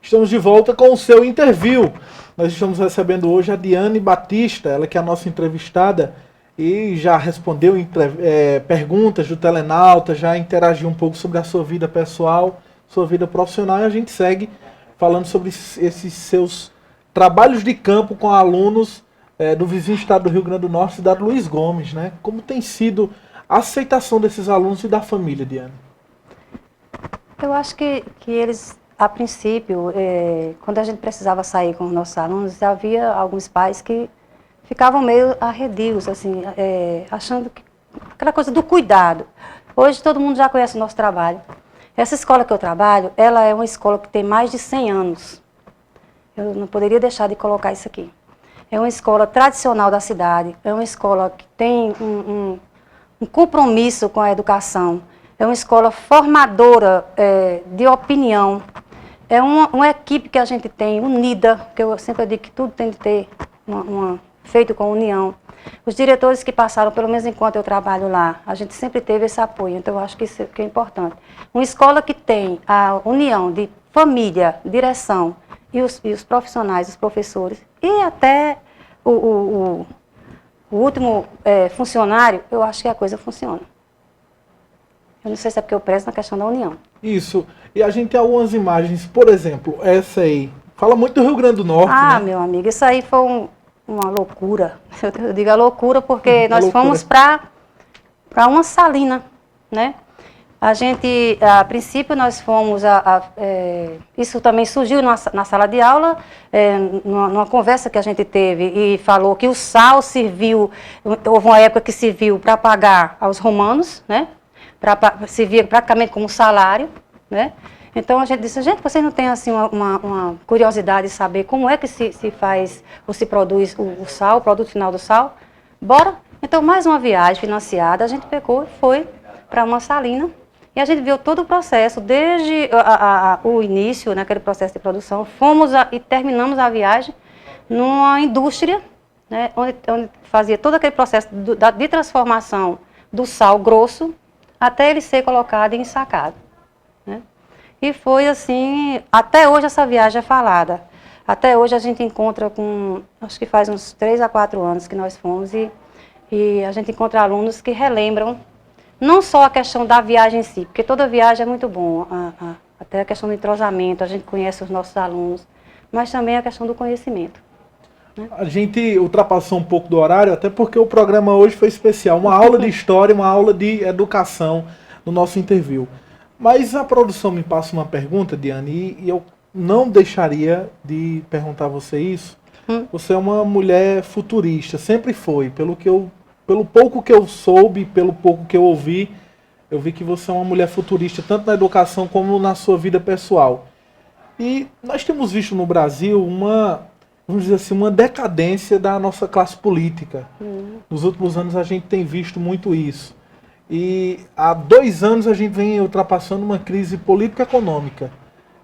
Estamos de volta com o seu interview. Nós estamos recebendo hoje a Diane Batista, ela que é a nossa entrevistada e já respondeu perguntas do telenauta, já interagiu um pouco sobre a sua vida pessoal, sua vida profissional, e a gente segue falando sobre esses seus trabalhos de campo com alunos do vizinho estado do Rio Grande do Norte, cidade Luiz Gomes, né? Como tem sido a aceitação desses alunos e da família, Diane? Eu acho que eles, a princípio, quando a gente precisava sair com os nossos alunos, havia alguns pais que ficavam meio arredios, assim, achando que aquela coisa do cuidado. Hoje todo mundo já conhece o nosso trabalho. Essa escola que eu trabalho, ela é uma escola que tem mais de 100 anos. Eu não poderia deixar de colocar isso aqui. É uma escola tradicional da cidade, é uma escola que tem um compromisso com a educação, é uma escola formadora de opinião, é uma equipe que a gente tem unida, que eu sempre digo que tudo tem de ter feito com união. Os diretores que passaram, pelo menos enquanto eu trabalho lá, a gente sempre teve esse apoio, então eu acho que isso que é importante. Uma escola que tem a união de família, direção e os profissionais, os professores, e até o último funcionário, eu acho que a coisa funciona. Eu não sei se é porque eu prezo na questão da união. Isso. E a gente tem algumas imagens, por exemplo, essa aí. Fala muito do Rio Grande do Norte, né? Meu amigo, isso aí foi uma loucura. Eu digo a loucura porque nós fomos para uma salina, né? A gente, a princípio, nós fomos isso também surgiu na sala de aula, numa conversa que a gente teve, e falou que o sal serviu, houve uma época que serviu para pagar aos romanos, né? Servia praticamente como salário, né? Então a gente disse, gente, vocês não têm assim uma curiosidade de saber como é que se faz ou se produz o sal, o produto final do sal? Bora! Então mais uma viagem financiada, a gente pegou e foi para uma salina e a gente viu todo o processo, desde o início, naquele processo de produção, fomos e terminamos a viagem numa indústria, né, onde fazia todo aquele processo de transformação do sal grosso até ele ser colocado e ensacado, né? E foi assim, até hoje essa viagem é falada. Até hoje a gente encontra acho que faz uns 3 a 4 anos que nós fomos e a gente encontra alunos que relembram não só a questão da viagem em si, porque toda viagem é muito bom, até a questão do entrosamento, a gente conhece os nossos alunos, mas também a questão do conhecimento, né? A gente ultrapassou um pouco do horário, até porque o programa hoje foi especial, uma aula de história, uma aula de educação no nosso interview. Mas a produção me passa uma pergunta, Diane, e eu não deixaria de perguntar a você isso. Você é uma mulher futurista, sempre foi. Pelo pouco que eu soube, pelo pouco que eu ouvi, eu vi que você é uma mulher futurista, tanto na educação como na sua vida pessoal. E nós temos visto no Brasil vamos dizer assim, uma decadência da nossa classe política. Nos últimos anos a gente tem visto muito isso. E há 2 anos a gente vem ultrapassando uma crise político-econômica.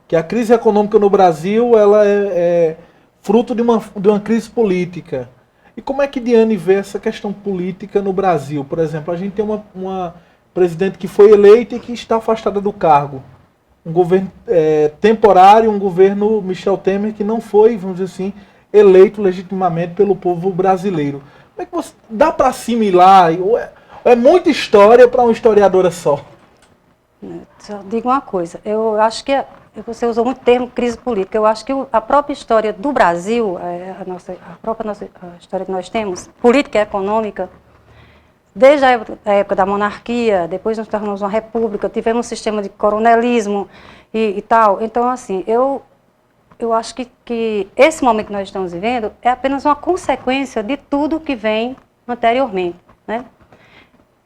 Que a crise econômica no Brasil ela é fruto de uma crise política. E como é que Diane vê essa questão política no Brasil? Por exemplo, a gente tem uma presidente que foi eleita e que está afastada do cargo. Um governo temporário, um governo Michel Temer que não foi, vamos dizer assim, eleito legitimamente pelo povo brasileiro. Como é que você dá para assimilar? É muita história para uma historiadora só. Só digo uma coisa, eu acho que você usou muito o termo crise política. Eu acho que a própria história do Brasil, a história que nós temos, política e econômica, desde a época da monarquia, depois nos tornamos uma república, tivemos um sistema de coronelismo e tal. Então, assim, eu acho que esse momento que nós estamos vivendo é apenas uma consequência de tudo que vem anteriormente, né?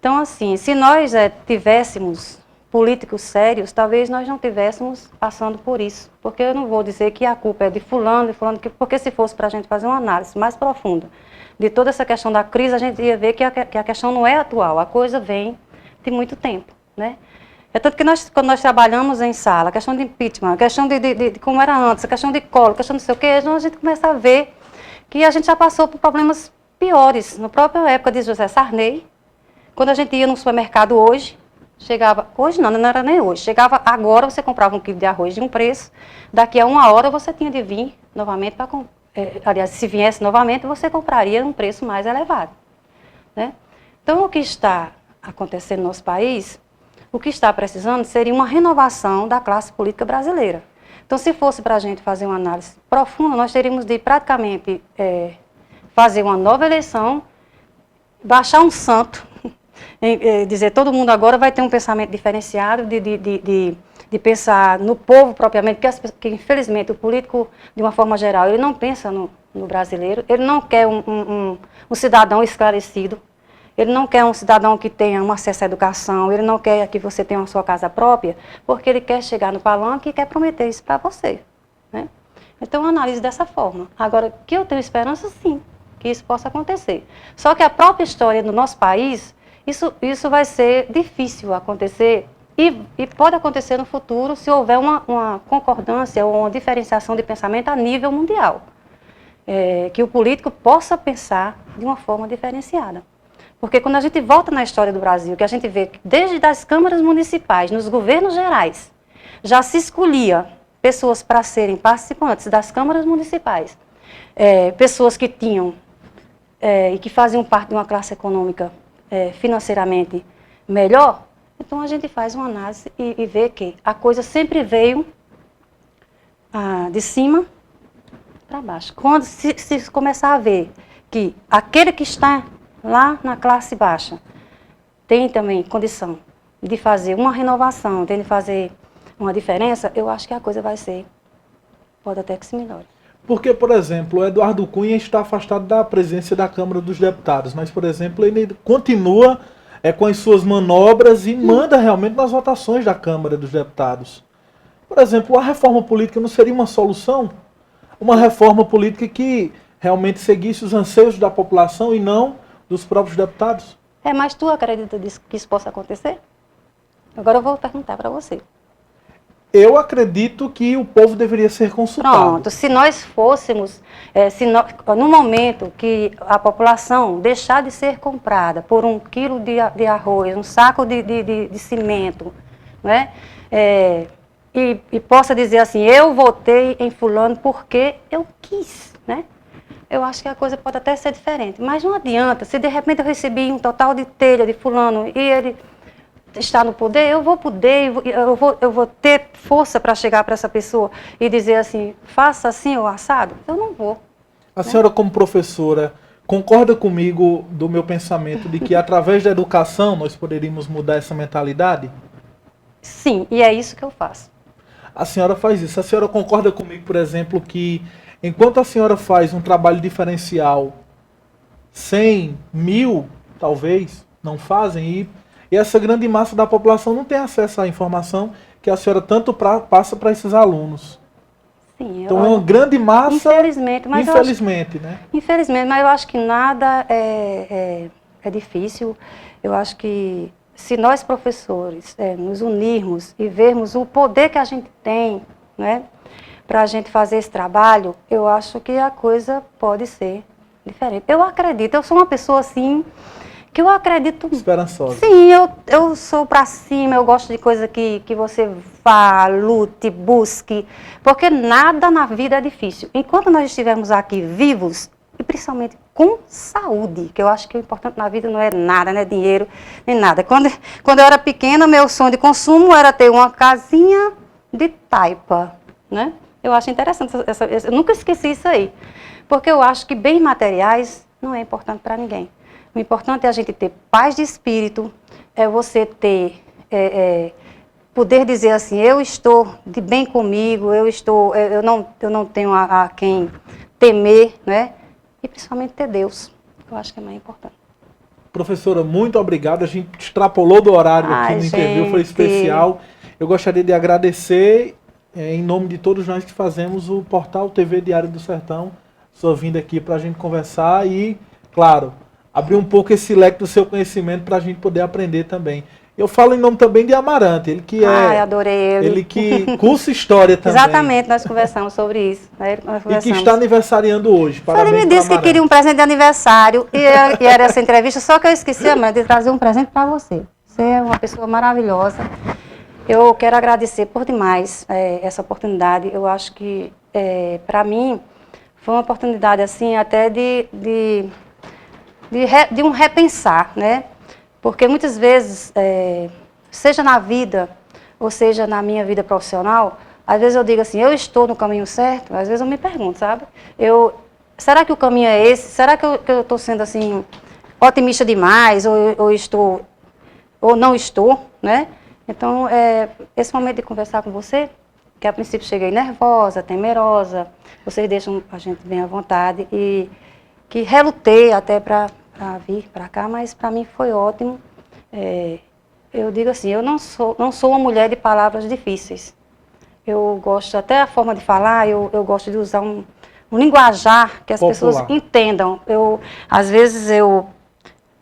Então, assim, se nós tivéssemos políticos sérios, talvez nós não estivéssemos passando por isso. Porque eu não vou dizer que a culpa é de fulano, porque se fosse para a gente fazer uma análise mais profunda de toda essa questão da crise, a gente ia ver que a questão não é atual, a coisa vem de muito tempo, né? É tanto que quando nós trabalhamos em sala, a questão de impeachment, a questão de como era antes, a questão de colo, a questão de não sei o quê, então a gente começa a ver que a gente já passou por problemas piores. Na própria época de José Sarney, quando a gente ia no supermercado hoje, chegava, hoje não era nem hoje, chegava agora, você comprava um quilo de arroz de um preço, daqui a 1 hora você tinha de vir novamente, aliás, se viesse novamente, você compraria um preço mais elevado, né? Então, o que está acontecendo no nosso país, o que está precisando seria uma renovação da classe política brasileira. Então, se fosse para a gente fazer uma análise profunda, nós teríamos de praticamente fazer uma nova eleição, baixar um santo, dizer todo mundo agora vai ter um pensamento diferenciado de pensar no povo propriamente, porque infelizmente o político, de uma forma geral, ele não pensa no brasileiro, ele não quer um cidadão esclarecido, ele não quer um cidadão que tenha um acesso à educação, ele não quer que você tenha a sua casa própria, porque ele quer chegar no palanque e quer prometer isso para você, né? Então, analise dessa forma. Agora, que eu tenho esperança, sim, que isso possa acontecer. Só que a própria história do nosso país, isso vai ser difícil acontecer e pode acontecer no futuro se houver uma concordância ou uma diferenciação de pensamento a nível mundial. Que o político possa pensar de uma forma diferenciada. Porque quando a gente volta na história do Brasil, que a gente vê que desde as câmaras municipais, nos governos gerais, já se escolhia pessoas para serem participantes das câmaras municipais, pessoas que tinham e que faziam parte de uma classe econômica financeiramente melhor, então a gente faz uma análise e vê que a coisa sempre veio de cima para baixo. Quando se começar a ver que aquele que está lá na classe baixa tem também condição de fazer uma renovação, de fazer uma diferença, eu acho que a coisa pode até que se melhore. Porque, por exemplo, o Eduardo Cunha está afastado da presidência da Câmara dos Deputados, mas, por exemplo, ele continua com as suas manobras e manda realmente nas votações da Câmara dos Deputados. Por exemplo, a reforma política não seria uma solução? Uma reforma política que realmente seguisse os anseios da população e não dos próprios deputados? Mas tu acredita que isso possa acontecer? Agora eu vou perguntar para você. Eu acredito que o povo deveria ser consultado. Pronto, se nós fôssemos, no momento que a população deixar de ser comprada por 1 quilo de arroz, um saco de cimento, né, e possa dizer assim, eu votei em fulano porque eu quis, né? Eu acho que a coisa pode até ser diferente. Mas não adianta, se de repente eu recebi um total de telha de fulano e ele está no poder, eu vou poder, eu vou ter força para chegar para essa pessoa e dizer assim, faça assim ou assado? Eu não vou. A senhora, como professora, concorda comigo do meu pensamento de que através da educação nós poderíamos mudar essa mentalidade? Sim, e é isso que eu faço. A senhora faz isso. A senhora concorda comigo, por exemplo, que enquanto a senhora faz um trabalho diferencial, 100, 1000, talvez, não fazem, e essa grande massa da população não tem acesso à informação que a senhora tanto passa para esses alunos. Sim, então é uma grande massa, infelizmente, né? Infelizmente, mas eu acho que nada é difícil. Eu acho que se nós professores nos unirmos e vermos o poder que a gente tem, né, para a gente fazer esse trabalho, eu acho que a coisa pode ser diferente. Eu acredito, eu sou uma pessoa assim, que eu acredito... Esperançosa. Sim, eu sou pra cima, eu gosto de coisa que você vá, lute, busque, porque nada na vida é difícil. Enquanto nós estivermos aqui vivos, e principalmente com saúde, que eu acho que o importante na vida não é nada, não é dinheiro, nem nada. Quando eu era pequena, meu sonho de consumo era ter uma casinha de taipa, né? Eu acho interessante, eu nunca esqueci isso aí, porque eu acho que bens materiais não é importante para ninguém. O importante é a gente ter paz de espírito, é você ter, poder dizer assim, eu estou de bem comigo, eu não tenho a quem temer, né? E principalmente ter Deus, eu acho que é mais importante. Professora, muito obrigado. A gente extrapolou do horário aqui no interview, foi especial. Eu gostaria de agradecer, em nome de todos nós que fazemos o portal TV Diário do Sertão, sua vinda aqui para a gente conversar e, claro, abrir um pouco esse leque do seu conhecimento para a gente poder aprender também. Eu falo em nome também de Amarante, ele que adorei ele. Ele que cursa História também. Exatamente, nós conversamos sobre isso. Né? E que está aniversariando hoje. Parabéns. Ele me disse que queria um presente de aniversário e era essa entrevista, só que eu esqueci, Amarante, de trazer um presente para você. Você é uma pessoa maravilhosa. Eu quero agradecer por demais essa oportunidade. Eu acho que, para mim, foi uma oportunidade, assim, até de um repensar, né? Porque muitas vezes, seja na vida, ou seja na minha vida profissional, às vezes eu digo assim, eu estou no caminho certo, às vezes eu me pergunto, sabe? Será que o caminho é esse? Será que eu estou sendo, assim, otimista demais, ou não estou, né? Então, esse momento de conversar com você, que a princípio cheguei nervosa, temerosa, vocês deixam a gente bem à vontade, e que relutei até para vir para cá, mas para mim foi ótimo. Eu digo assim, eu não sou uma mulher de palavras difíceis. Eu gosto, até a forma de falar, eu gosto de usar um linguajar que as pessoas entendam. Às vezes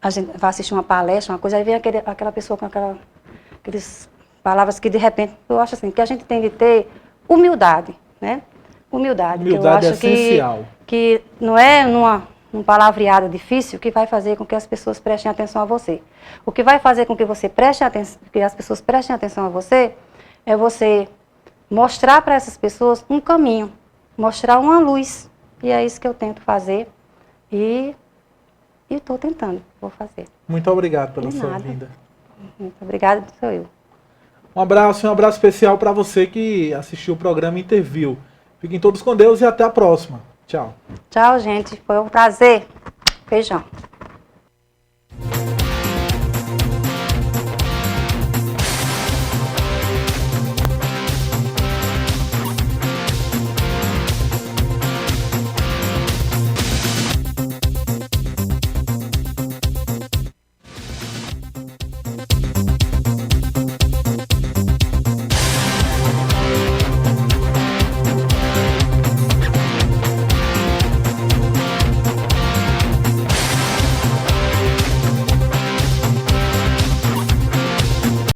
a gente vai assistir uma palestra, uma coisa, aí vem aquela pessoa com aquelas palavras que de repente, eu acho assim, que a gente tem de ter humildade, né? Humildade eu acho é essencial. Que não é num palavreado difícil que vai fazer com que as pessoas prestem atenção a você. O que vai fazer com que que as pessoas prestem atenção a você é você mostrar para essas pessoas um caminho, mostrar uma luz. E é isso que eu tento fazer e estou tentando, vou fazer. Muito obrigado pela sua vinda. Muito obrigada, sou eu. Um abraço especial para você que assistiu o programa Interview. Fiquem todos com Deus e até a próxima. Tchau. Tchau, gente. Foi um prazer. Beijão.